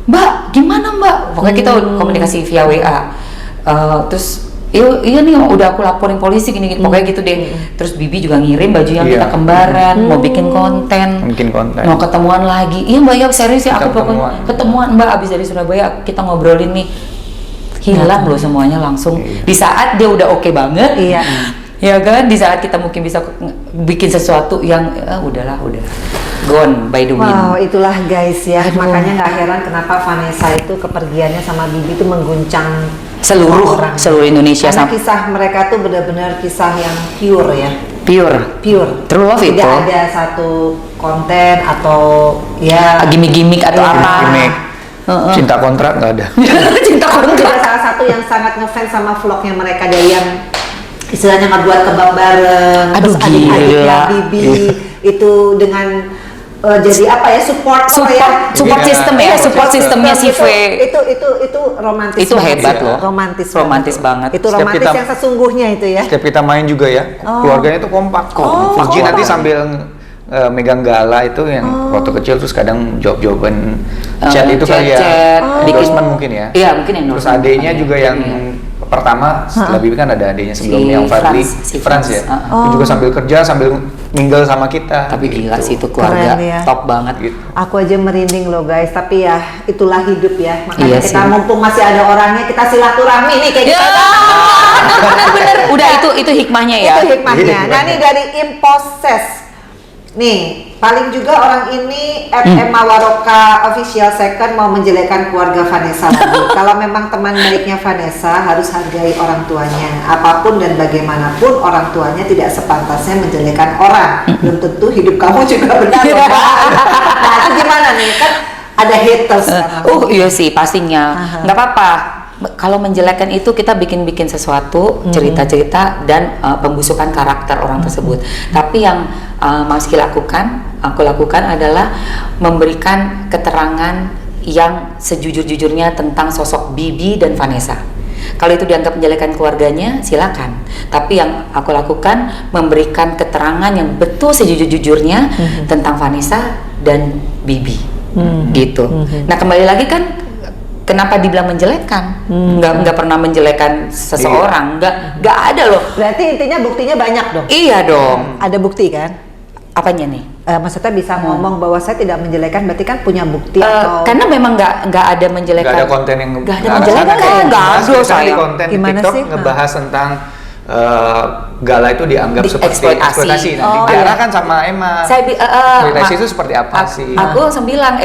Mbak, gimana Mbak? Pokoknya kita komunikasi via WA. Terus iya nih udah aku laporin polisi gini-gini, pokoknya gitu deh. Terus Bibi juga ngirim baju yang Iya. kita kembaran, mau bikin konten. Mau ketemuan lagi. Iya Mbak, ya serius ya, Kita aku pokoknya ketemuan Mbak abis dari Surabaya, kita ngobrolin nih. Hilang loh semuanya langsung. Di saat dia udah oke banget. Iya. Ya kan, di saat kita mungkin bisa bikin sesuatu yang udah gone by the wind. Wow, itulah guys ya. Aduh. Makanya nggak heran kenapa Vanessa itu kepergiannya sama Bibi itu mengguncang Seluruh Indonesia Karena sama kisah mereka tuh benar-benar kisah yang pure ya. pure. True love itu. Tidak ada satu konten atau ya Gimmick atau Iya. apa. Gimmick. Cinta kontrak nggak ada. Cinta Aku juga kontrak. salah satu yang sangat ngefans sama vlognya mereka dari yang istilahnya ngebuat kebab bareng. Aduh, Terus adik-adiknya gila. Bibi itu dengan jadi apa ya, support Support Iya, system ya, support sistemnya si V. itu romantis Itu banget hebat sih. loh. romantis banget. itu Setiap romantis kita- yang sesungguhnya itu ya. Setiap kita main juga ya, keluarganya tuh kompak. Virgi nanti sambil megang gala itu yang waktu kecil, terus kadang jawab-jawaban chat itu kali ya, chat, endorsement mungkin ya. Iya, mungkin Terus endorsement. adiknya juga yang pertama setelah Bibi kan ada adiknya sebelumnya yang Fadli, si Franz ya. Franz. Itu juga sambil kerja sambil mingle sama kita. Tapi gila gitu. sih itu keluarga Keren ya. top banget. Gitu. Aku aja merinding loh guys, tapi ya itulah hidup ya. Makanya Iya kita sih. mumpung masih ada orangnya, kita silaturahmi nih kayak Ya, gitu. bener-bener. Udah itu hikmahnya ya. Itu hikmahnya. Iya, Nah ini dari Imposes. Nih, paling juga orang ini Emma Waroka official second mau menjelekkan keluarga Vanessa lagi. Kalau memang teman baiknya Vanessa harus hargai orang tuanya. Apapun dan bagaimanapun orang tuanya tidak sepantasnya menjelekkan orang. Belum tentu hidup kamu juga benar loh, Mbak. Nah itu gimana nih? Kan ada haters kan. Iya sih pastinya. Nggak apa-apa. Kalau menjelekkan itu kita bikin sesuatu, cerita-cerita dan pembusukan karakter orang tersebut. Tapi yang Mamski aku lakukan adalah memberikan keterangan yang sejujur-jujurnya tentang sosok Bibi dan Vanessa. Kalau itu dianggap menjelekkan keluarganya, silakan. Tapi yang aku lakukan memberikan keterangan yang betul sejujur-jujurnya tentang Vanessa dan Bibi, gitu. Nah kembali lagi kan. Kenapa dibilang menjelekkan? Nggak pernah menjelekkan seseorang, nggak ada loh. Berarti intinya buktinya banyak dong. Iya dong. Ada bukti kan? Apanya nih? Maksudnya bisa ngomong bahwa saya tidak menjelekkan, berarti kan punya bukti atau Karena memang nggak ada menjelekkan. Nggak ada konten yang nggak ada ke arah menjelekkan, sana. nggak Mas, ada misalnya di sayang. konten Gimana TikTok sih? ngebahas tentang Gala itu dianggap seperti Eksploitasi. Nah, diarahkan sama Emma. Eksploitasi itu seperti apa sih? Aku langsung bilang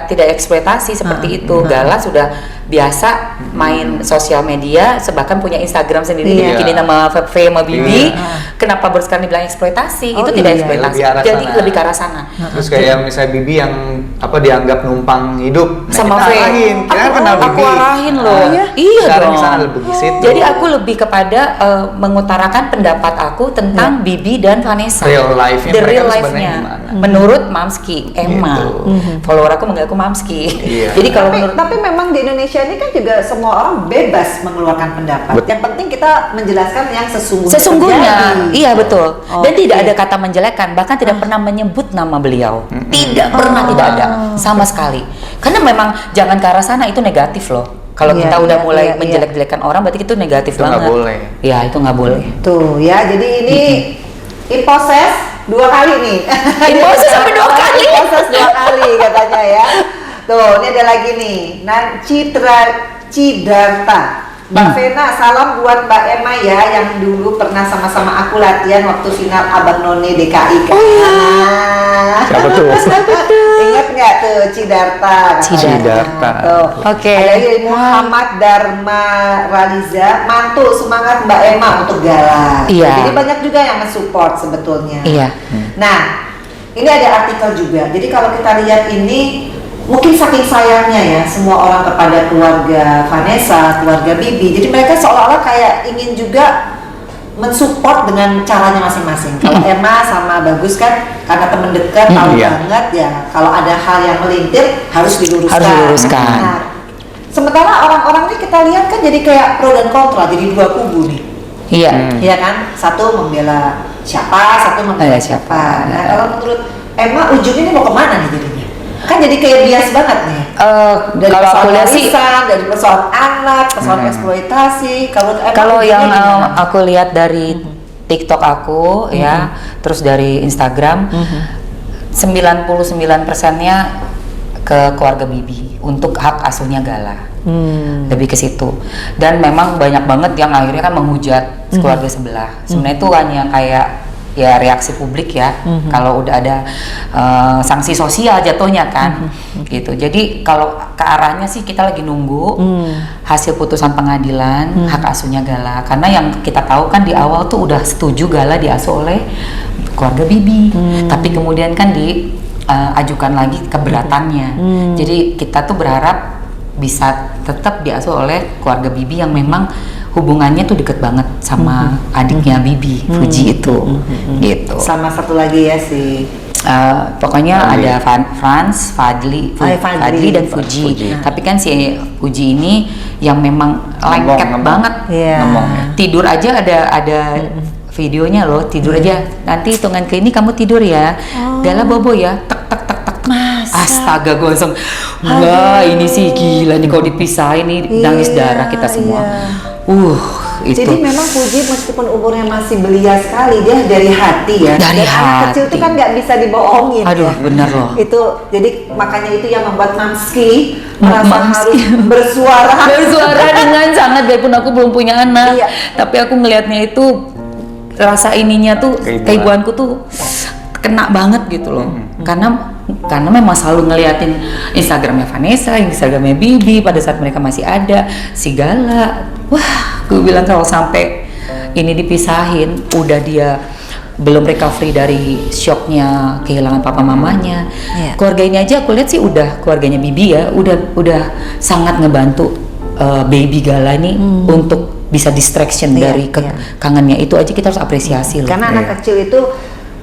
tidak eksploitasi seperti itu. Gala sudah biasa main sosial media, bahkan punya Instagram sendiri Iya. dibikinin nama V sama Bibi. Iya. Kenapa baru sekarang dibilang eksploitasi? Oh, Itu tidak iya. eksploitasi. Lebih arah Jadi sana. lebih ke arah sana. Terus kayak misalnya Bibi yang dianggap numpang hidup. Nah, Sama kita V. arahin. Kita kan kenal Aku Bibi. arahin loh. Iya Kita arahin dong. ke sana lebih ke situ. Jadi aku lebih kepada mengutarakan pendapat aku tentang Bibi dan Vanessa. Real life-nya The mereka real tuh sebenarnya life-nya. gimana. Menurut Mamski, Emma. Gitu. Follower aku manggil aku Mamski. Iya. Jadi kalau tapi, menurut tapi memang di Indonesia ini kan juga semua orang bebas mengeluarkan pendapat. Betul. Yang penting kita menjelaskan yang sesungguhnya. sesungguhnya, terjadi. iya betul. Dan Oke. tidak ada kata menjelekkan, bahkan tidak pernah menyebut nama beliau. Tidak pernah, tidak ada sama sekali. Karena memang jangan ke arah sana, itu negatif loh. Kalau Iya, kita udah iya, mulai iya, menjelek-jelekan orang, berarti itu negatif Itu nggak banget. boleh. Ya itu nggak boleh. Tuh ya, jadi ini Imposes 2 kali nih. Imposes sampai 2 kali. Imposes 2 kali katanya ya. Tuh, ini ada lagi nih. Cidarta. Mbak Vena, salam buat Mbak Emma ya, yang dulu pernah sama-sama aku latihan waktu final Abang None DKI kan. Siapa tuh? Ingat nggak tuh Cidarta? Cidarta. Tuh. Oke. Ada lagi Muhammad Dharma Raliza, mantul semangat Mbak Emma untuk Gala. Iya. Jadi banyak juga yang mensupport sebetulnya. Iya. Nah, ini ada artikel juga. Jadi kalau kita lihat ini, mungkin saking sayangnya ya semua orang kepada keluarga Vanessa, keluarga Bibi. Jadi mereka seolah-olah kayak ingin juga mensupport dengan caranya masing-masing. Kalau Emma sama Bagus kan karena temen dekat, tahu iya. banget ya. Kalau ada hal yang melintir harus diluruskan. Harus diluruskan. Nah, sementara orang-orang ini kita lihat kan jadi kayak pro dan kontra, jadi dua kubu nih. Iya. Iya kan? Satu membela siapa, satu membela siapa. Nah, kalau menurut Emma ujungnya ini mau kemana nih jadinya? Kan jadi kayak bias banget nih. Dari Kalau aku lihat sih, dari persoalan anak, persoalan eksploitasi. kalau yang ujungnya gimana? aku lihat dari TikTok aku ya, terus dari Instagram, 99%-nya ke keluarga Bibi untuk hak asuhnya Gala. Lebih ke situ. Dan memang banyak banget yang akhirnya kan menghujat keluarga sebelah. Sebenarnya itu hanya kayak ya reaksi publik ya, kalau udah ada sanksi sosial jatuhnya kan, gitu. Jadi kalau ke arahnya sih kita lagi nunggu hasil putusan pengadilan hak asuhnya Gala, karena yang kita tahu kan di awal tuh udah setuju Gala diasuh oleh keluarga Bibi, tapi kemudian kan diajukan lagi keberatannya. Jadi kita tuh berharap bisa tetap diasuh oleh keluarga Bibi yang memang hubungannya tuh deket banget sama adiknya Bibi, Fuji itu, gitu. Sama satu lagi ya si Pokoknya Fadli. ada Franz, Fadli dan Fuji. Nah. Tapi kan si Fuji ini yang memang lengket Ngomong. banget. Iya. Ngomongnya. Tidur aja ada videonya loh, tidur aja. Nanti hitungan ke ini kamu tidur ya. Gala bobo ya. Tek tek tek tek. Masa? Astaga, gue langsung wah ini sih gila nih kalau dipisahin nih nangis darah kita semua. Itu. Jadi memang Fuji meskipun umurnya masih belia sekali, dia dari hati ya. Dari Dan anak kecil hati. itu kan nggak bisa dibohongin. Aduh, ya. bener loh. Itu jadi makanya itu yang membuat Mamski merasa Mamski. harus bersuara. Bersuara dengan sangat, biarpun aku belum punya anak, Iya. tapi aku ngelihatnya itu rasa ininya tuh keibuanku tuh kena banget gitu loh. Karena memang selalu ngeliatin Instagramnya Vanessa, Instagramnya Bibi pada saat mereka masih ada, si Gala. Wah, gue bilang kalau sampai ini dipisahin, udah dia belum recovery dari shocknya kehilangan papa mamanya. Iya. Keluarga ini aja aku lihat sih udah keluarganya Bibi ya, udah sangat ngebantu baby Gala ini untuk bisa distraction Iya, dari iya. kangennya itu aja kita harus apresiasi loh. Karena Iya. anak kecil itu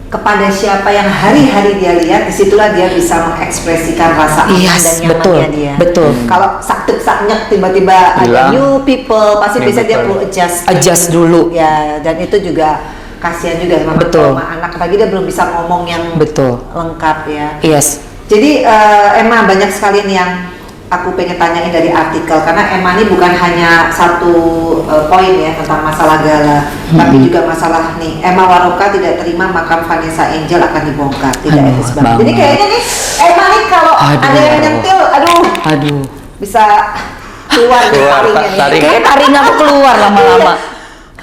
kepada siapa yang hari-hari dia lihat, disitulah dia bisa mengekspresikan rasa aman Yes, dan nyamannya dia. betul. Kalau saknyek tiba-tiba ada Hilang. new people, pasti New bisa dia people. perlu adjust. Adjust dulu. Ya, dan itu juga kasihan juga memang Betul. sama anak, apalagi dia belum bisa ngomong yang Betul. lengkap ya. Yes. Jadi Emma, banyak sekali nih yang aku pengen tanyain dari artikel, karena Emma ini bukan hanya satu poin ya tentang masalah Gala, tapi juga masalah nih Emma Waroka tidak terima makam Vanessa Angel akan dibongkar, tidak Aduh, etis banget. banget. Jadi kayaknya nih Emma nih kalau Aduh. ada yang nyentil, Aduh. bisa keluar dari Keluar, taringnya nih. taring. Kayaknya taring aku keluar lama-lama.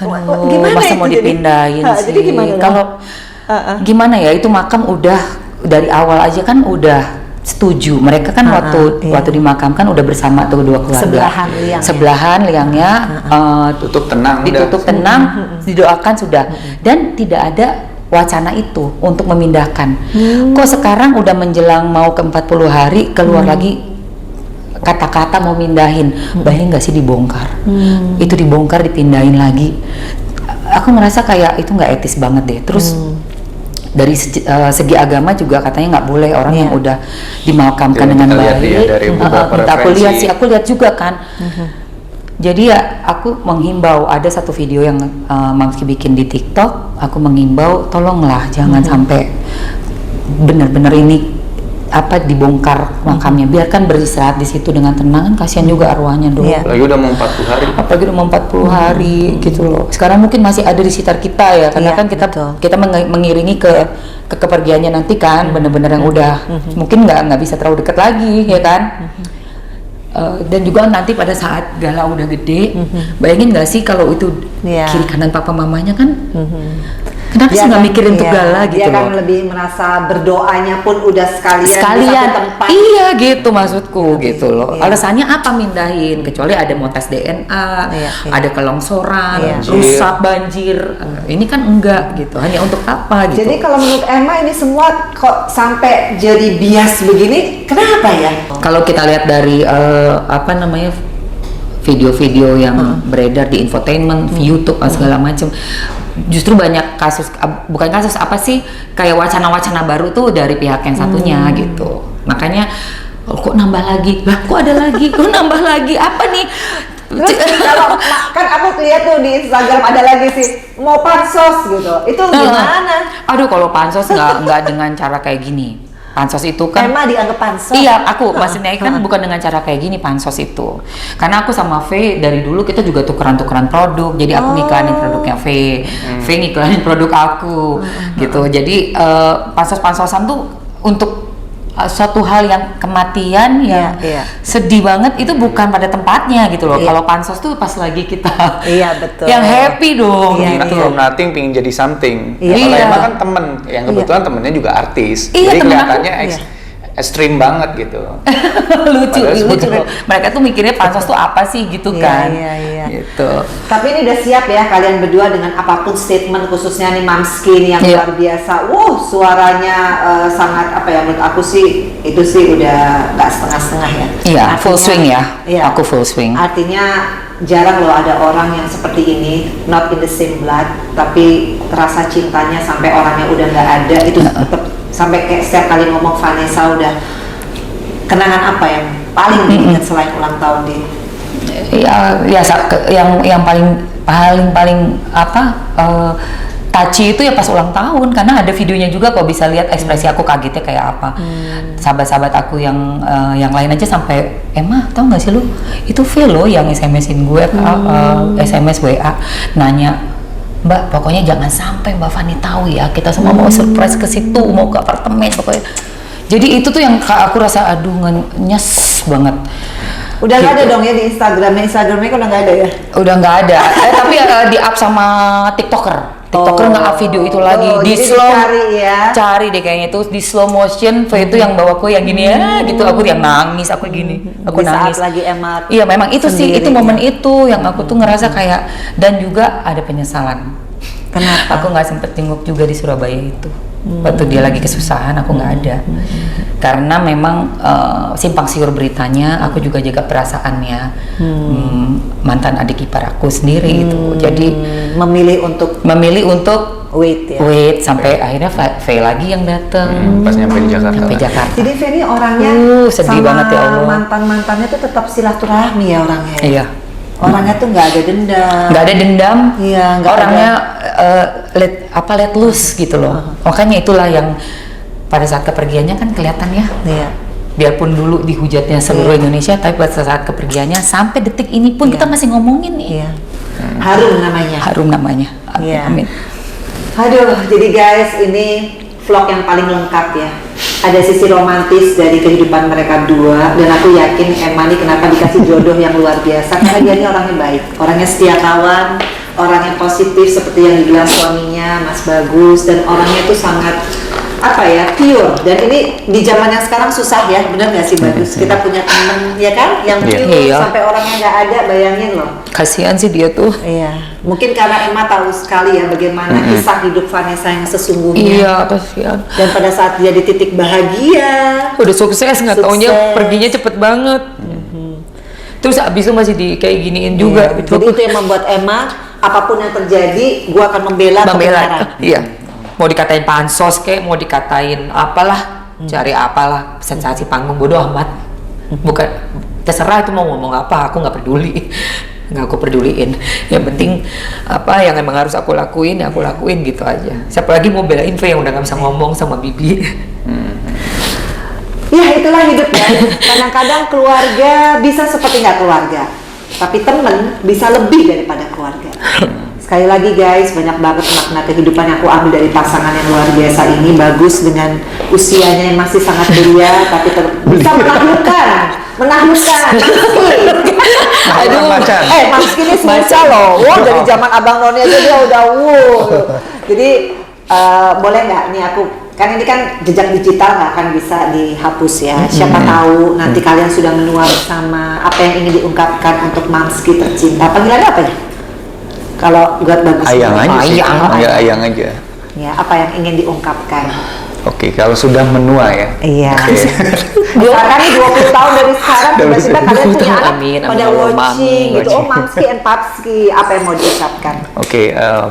Aduh, gimana masa itu mau jadi? dipindahin sih? Jadi gimana dong? Kalau gimana ya, itu makam udah dari awal aja kan udah setuju. Mereka kan Iya. waktu dimakamkan udah bersama tuh dua keluarga. Sebelahan liang ya? Sebelahan liangnya Tutup tenang ditutup udah. tenang, didoakan sudah. Dan tidak ada wacana itu untuk memindahkan. Kok sekarang udah menjelang mau ke 40 hari keluar lagi kata-kata mau mindahin. Bayangin nggak sih dibongkar? Itu dibongkar dipindahin lagi. Aku ngerasa kayak itu nggak etis banget deh. Terus dari segi agama juga katanya nggak boleh orang yang udah dimakamkan Jadi dengan kita lihat baik. ya dari beberapa Minta aku referensi. lihat sih, aku lihat juga kan. Jadi ya aku menghimbau, ada satu video yang Mamski bikin di TikTok, aku menghimbau tolonglah jangan sampai benar-benar ini dibongkar makamnya, biarkan beristirahat di situ dengan tenang, kan kasihan juga arwahnya dong. Iya. Lagi udah mau 40 hari. Apalagi udah mau 40 hari gitu loh. Sekarang mungkin masih ada di sekitar kita ya, karena Iya, kan kita betul. kita mengiringi ke kepergiannya nanti kan, bener-bener yang udah mungkin nggak bisa terlalu dekat lagi ya kan. Dan juga nanti pada saat Gala udah gede, bayangin nggak sih kalau itu Iya. kiri kanan papa mamanya kan, kenapa sih nggak kan- mikirin untuk iya, Gala gitu dia kan loh. lebih merasa berdoanya pun udah sekalian di Sekalian, satu tempat. iya gitu maksudku gitu loh. Iya. Alasannya apa mindahin? Kecuali ada mau tes DNA, Iya, iya. ada kelongsoran, Iya. rusak banjir. Ini kan enggak gitu. Hanya untuk apa gitu? Jadi kalau menurut Emma ini semua kok sampai jadi bias begini, kenapa ya? Kalau kita lihat dari video-video yang beredar di infotainment, YouTube segala macam. Justru banyak kasus, bukan kasus apa sih, kayak wacana-wacana baru tuh dari pihak yang satunya gitu. Makanya kok nambah lagi, lah kok ada lagi, kok nambah lagi, apa nih? Terus kalau kan aku lihat tuh di Instagram ada lagi sih mau pansos gitu, itu gimana? Aduh, kalau pansos nggak dengan cara kayak gini. Pansos itu kan Emma dianggap pansos? Iya, aku maksudnya kan bukan dengan cara kayak gini pansos itu. Karena aku sama V dari dulu kita juga tukeran-tukeran produk. Jadi aku ngiklanin produknya V, V ngiklanin produk aku, gitu. Jadi pansos-pansosan tuh untuk suatu hal yang kematian yang sedih banget itu bukan pada tempatnya gitu loh. Kalau pansos tuh pas lagi kita betul. yang happy dong gitu. From nothing pingin jadi something. Iya. Kalau Emma kan temen, yang kebetulan temennya juga artis. Iya, Jadi temen kelihatannya ekstrim banget gitu. lucu Padahal lucu. sebetulnya- Mereka tuh mikirnya pansos tuh apa sih gitu kan. Gitu. Tapi ini udah siap ya kalian berdua dengan apapun statement, khususnya nih Mamski nih yang luar biasa. Suaranya sangat apa ya, menurut aku sih itu sih udah nggak setengah-setengah ya. Iya, full swing ya. Iya. Aku full swing. Artinya jarang loh ada orang yang seperti ini, not in the same blood, tapi rasa cintanya sampai orangnya udah nggak ada, itu tetap sampai kayak setiap kali ngomong Vanessa udah kenangan apa yang paling diingat selain ulang tahun dia? Yang paling apa touchy itu ya pas ulang tahun, karena ada videonya juga kok, bisa lihat ekspresi aku kagetnya kayak apa. Sahabat-sahabat aku yang lain aja sampai Emma tahu nggak sih lu itu Velo yang SMS-in gue SMS WA nanya, Mbak pokoknya jangan sampai Mbak Fani tahu ya, kita semua mau surprise ke situ, mau ke apartemen pokoknya. Jadi itu tuh yang aku rasa aduh nyes banget. Udah nggak ada Gitu. dong ya di Instagramnya kan udah nggak ada ya? Udah nggak ada, tapi di up sama TikToker nge-up video itu lagi di jadi slow, dicari ya. cari deh kayaknya itu di slow motion, itu yang bawaku yang gini ya gitu, aku yang nangis, aku gini, aku Di nangis. saat lagi Emma Iya memang itu sih, sendiri, itu momen ya. itu yang aku tuh ngerasa kayak, dan juga ada penyesalan. Kenapa? Aku nggak sempet jenguk juga di Surabaya itu. Waktu dia lagi kesusahan aku nggak ada. Karena memang simpang siur beritanya, aku juga jaga perasaannya. Mantan adik ipar aku sendiri itu. Jadi memilih untuk wait ya. wait sampai akhirnya V lagi yang datang. Pas nyampe di Jakarta. Sampai Jakarta. Jadi Feni orangnya sedih sama banget ya Allah. mantan-mantannya tuh tetap silaturahmi ya orangnya. Ya? Iya. Orangnya tuh nggak ada dendam. Nggak ada dendam. Iya, nggak orangnya let loose gitu loh. Makanya itulah yang pada saat kepergiannya kan kelihatan ya. Iya. Biarpun dulu dihujatnya seluruh Indonesia, tapi pada saat kepergiannya sampai detik ini pun kita masih ngomongin nih. Iya. Harum namanya. Harum namanya. Iya. Amin. Aduh, jadi guys, ini vlog yang paling lengkap ya. Ada sisi romantis dari kehidupan mereka dua, dan aku yakin Emma nih kenapa dikasih jodoh yang luar biasa, karena dia ini orangnya baik, orangnya setia kawan, orang yang positif seperti yang dibilang suaminya Mas Bagus, dan orangnya itu sangat apa ya, pure. Dan ini di zaman yang sekarang susah ya, benar nggak sih Bagus? Kita punya temen ya kan yang pure Iya. sampai orangnya nggak ada, bayangin loh. Kasihan sih dia tuh. Iya, mungkin karena Emma tahu sekali ya bagaimana kisah hidup Vanessa yang sesungguhnya. Iya, kasihan. Dan pada saat dia di titik bahagia, Udah sukses, nggak taunya Sukses. perginya cepet banget. Terus abis itu masih di kayak giniin juga iya, gitu. jadi itu yang membuat Emma, apapun yang terjadi, gua akan membela kebenaran. Iya. Mau dikatain pansos kek, mau dikatain apalah, cari apalah, sensasi panggung, bodoh amat. Bukan, terserah itu mau ngomong apa, aku nggak peduli. Nggak aku peduliin. Yang penting apa yang emang harus aku lakuin, ya aku lakuin gitu aja. Siapa lagi mau belain V yang udah nggak bisa ngomong sama Bibi. Ya itulah hidup ya. Kadang-kadang keluarga bisa seperti nggak keluarga, tapi temen bisa lebih daripada keluarga. Sekali lagi guys, banyak banget makna kehidupan yang aku ambil dari pasangan yang luar biasa ini. Bagus dengan usianya yang masih sangat belia, tapi bisa menaklukkan. Aduh, macan. Mamski ini susah loh. Wow, dari zaman Abang Noni aja dia udah Jadi boleh nggak nih aku, kan ini kan jejak digital nggak akan bisa dihapus ya. Siapa tahu nanti kalian sudah menua bersama apa yang ingin diungkapkan untuk Mamski tercinta. Panggilannya apa ya? Kalau buat Bagus. Ayang aja sih. Ayang. Ayang aja. Ya, apa yang ingin diungkapkan? Oke, kalau sudah menua ya. Iya. Oke. Misalkan nih 20 tahun dari sekarang tiba-tiba kalian punya anak Amin, pada amin, watching amin. gitu. Oh Mamski and Papski, apa yang mau diucapkan? Oke,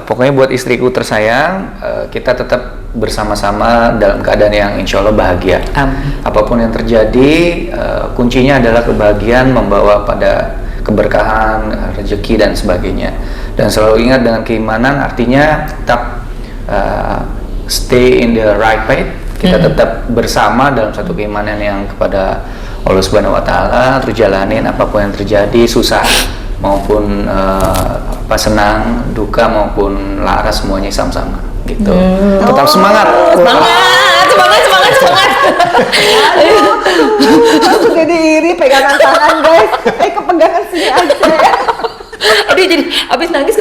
pokoknya buat istriku tersayang, kita tetap bersama-sama dalam keadaan yang insya Allah bahagia. Amin. Apapun yang terjadi, kuncinya adalah kebahagiaan membawa pada keberkahan, rezeki dan sebagainya. Dan selalu ingat dengan keimanan, artinya tetap stay in the right path. Kita tetap bersama dalam satu keimanan yang kepada Allah Subhanahu Wa Taala, terus jalanin apapun yang terjadi, susah maupun senang, duka maupun laras, semuanya sama-sama gitu. Tetap semangat. Semangat. Aku jadi iri pegangan tangan guys. Kepegangan sini aja ya. Aduh, jadi abis nangis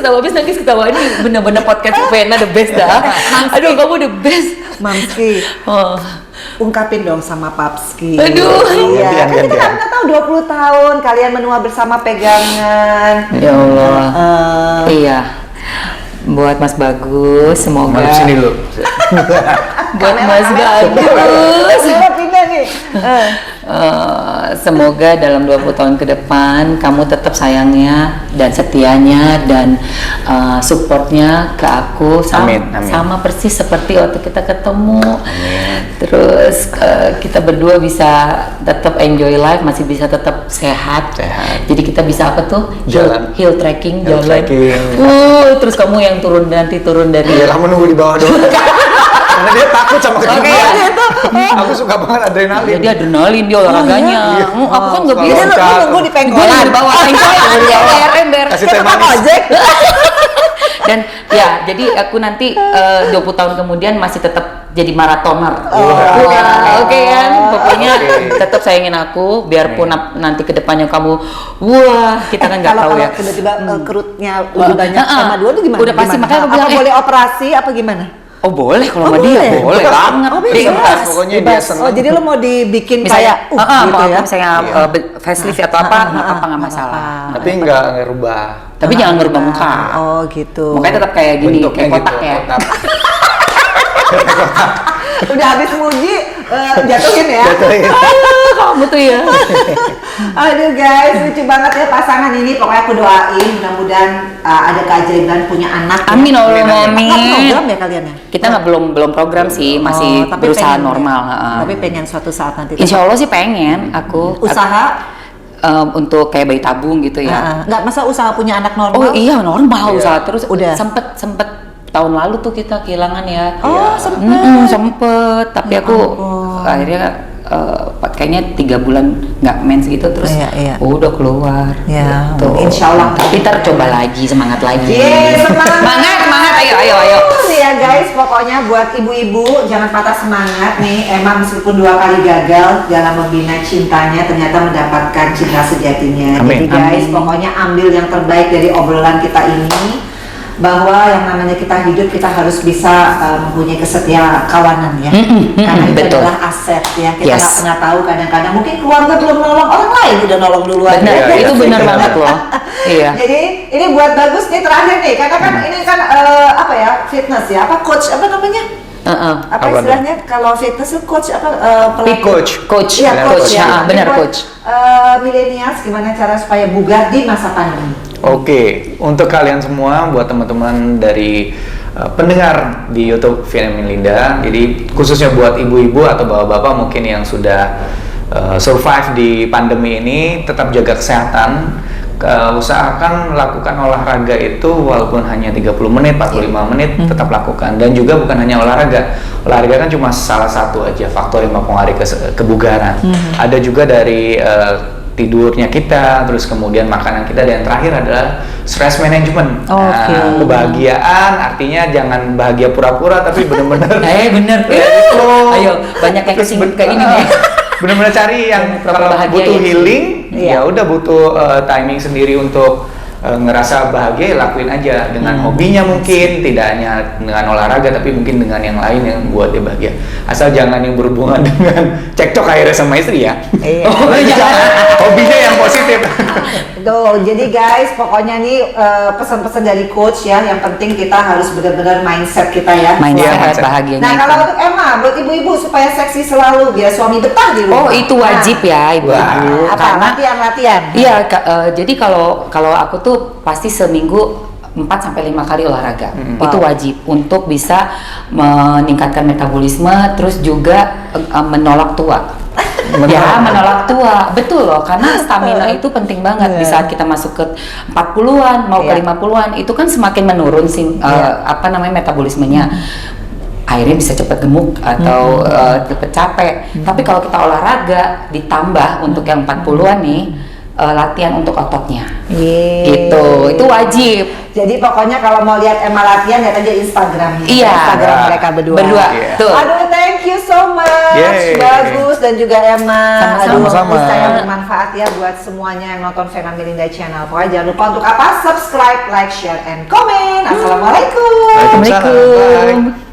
ketawa. Ini bener-bener podcast Vena the best dah. Aduh, kamu the best. Mamski, Oh. ungkapin dong sama Papski. Aduh. Iya, kan kita Gantian. nggak tahu 20 tahun kalian menua bersama pegangan. Ya Allah. Eh, Iya. Buat Mas Bagus, semoga. Mari sini dulu. Buat Mas Bagus. Kamera pindah nih. Semoga dalam 20 tahun ke depan kamu tetap sayangnya dan setianya dan supportnya ke aku Amin, amin. sama persis seperti waktu kita ketemu. Terus kita berdua bisa tetap enjoy life, masih bisa tetap sehat. Jadi kita bisa apa tuh? Jalan. Hill trekking, Hill jalan. trekking. Terus kamu yang turun dari. Iya, kamu nunggu di bawah doang. Karena dia takut sama ketinggian. Oke. Aku suka banget adrenalin. Jadi adrenalin dia olahraganya. Iya. Aku kan nggak Suka bisa. Jadi lu nunggu di Gue pengkolan. di bawah pengkolan, ember. Kasih Kita teh tukang manis. ojek. Dan ya, jadi aku nanti 20 tahun kemudian masih tetap jadi maratoner. Oke kan? Pokoknya tetap sayangin aku, biarpun nanti kedepannya kamu, kita kan nggak tahu Kalau ya. tiba-tiba perutnya lebih banyak sama dua tuh gimana? Udah pasti, Gimana? makanya aku apa bilang, boleh operasi apa gimana? Oh boleh kalau Oh, sama dia, boleh. boleh banget. Oh, Bebas, pokoknya dia Bebas. seneng. Oh, jadi lo mau dibikin Misalnya, kayak gitu mau ya? misalnya facelift atau apa, nggak apa-apa, nggak masalah. Tapi nggak ngerubah Tapi jangan ngerubah muka. Oh, gitu. Mukanya tetap kayak gini, bentuknya kayak kotak gitu. ya. Udah habis muji, jatuhin ya. Kamu tuh ya. Aduh guys, lucu banget ya pasangan ini. Pokoknya aku doain mudah-mudahan ada keajaiban punya anak. ya. Amin Allah, Amin. Nggak amin. program ya kalian ya? Kita nggak belum program sih, masih Oh, tapi berusaha pengen ya? normal. Tapi pengen suatu saat nanti. Insya Allah sih pengen aku Usaha? untuk kayak bayi tabung gitu ya. Nggak, masa usaha punya anak normal? Oh iya normal Iya. usaha terus. Udah. Sempet tahun lalu tuh kita kehilangan ya. Oh, sempet. Sempet. Tapi Ya aku ampun. akhirnya kayaknya 3 bulan nggak mens gitu terus. Iya. Udah keluar. Ya, gitu. insya Allah. Tapi ntar coba lagi, semangat lagi. Yeay, semangat. semangat, ayo. Nih ya guys, pokoknya buat ibu-ibu jangan patah semangat nih. Emang meskipun 2 kali gagal dalam membina cintanya, ternyata mendapatkan cinta sejatinya. Amin. Jadi guys, Amin. pokoknya ambil yang terbaik dari obrolan kita ini. Bahwa yang namanya kita hidup, kita harus bisa mempunyai kesetia kawanan ya. Karena itu betul. adalah aset ya. Kita nggak Yes. pernah tahu kadang-kadang mungkin keluarga belum nolong, orang lain udah nolong duluan. Benar, Iya, itu iya. benar banget loh. Iya. Jadi ini buat Bagus nih terakhir nih, karena kan ini kan apa ya, fitness ya, apa coach apa namanya? Apa Apa istilahnya kalau fitness itu coach apa? Coach. Coach, Iya, coach ya. benar Buat, coach. millennials gimana cara supaya bugar di masa pandemi? Oke, untuk kalian semua, buat teman-teman dari pendengar di YouTube Vena Melinda, jadi khususnya buat ibu-ibu atau bapak-bapak mungkin yang sudah survive di pandemi ini, tetap jaga kesehatan. Usahakan lakukan olahraga itu walaupun hanya 30 menit, 45 menit tetap lakukan. Dan juga bukan hanya olahraga. Olahraga kan cuma salah satu aja faktor yang mempengaruhi kebugaran. Ada juga dari tidurnya kita, terus kemudian makanan kita, dan yang terakhir adalah stress management. Oke. Nah, kebahagiaan artinya jangan bahagia pura-pura tapi benar-benar Bener. flow. Ayo, banyak yang Terus kesinggung kayak ini nih. Benar-benar cari yang Proper kalau bahagia butuh ya. healing, Iya. ya udah butuh timing sendiri untuk ngerasa bahagia, lakuin aja dengan hobinya mungkin, tidak hanya dengan olahraga tapi mungkin dengan yang lain yang buat dia bahagia. Asal jangan yang berhubungan dengan cekcok akhirnya sama istri ya. Iya. Hobinya yang positif. Betul. Jadi guys, pokoknya nih pesan-pesan dari coach ya. Yang penting kita harus benar-benar mindset kita ya. Mindset mindset. bahagianya. Nah, itu. kalau untuk Emma, buat ibu-ibu supaya seksi selalu biar suami betah di rumah. Oh, itu wajib ya ibu-ibu. Apa? Latihan-latihan. Iya, jadi kalau aku tuh pasti seminggu 4-5 kali olahraga. Itu wajib untuk bisa meningkatkan metabolisme, terus juga menolak tua. Ya, menolak tua. Betul loh, karena stamina itu penting banget di saat kita masuk ke 40-an mau ke 50-an, itu kan semakin menurun sih metabolismenya. Akhirnya bisa cepat gemuk atau cepat capek. Tapi kalau kita olahraga ditambah untuk yang 40-an nih, latihan untuk ototnya. Gitu, itu wajib. Jadi pokoknya kalau mau lihat Emma latihan, lihat aja Instagramnya. Iya. Instagram mereka berdua. Tuh. Aduh, thank you so much. Yeay. Bagus, dan juga Emma. Sama-sama. Aduh, saya bermanfaat ya buat semuanya yang nonton Vena Melinda Channel. Pokoknya jangan lupa untuk apa? Subscribe, like, share, and comment. Assalamualaikum. Waalaikumsalam. Assalamualaikum. Bye.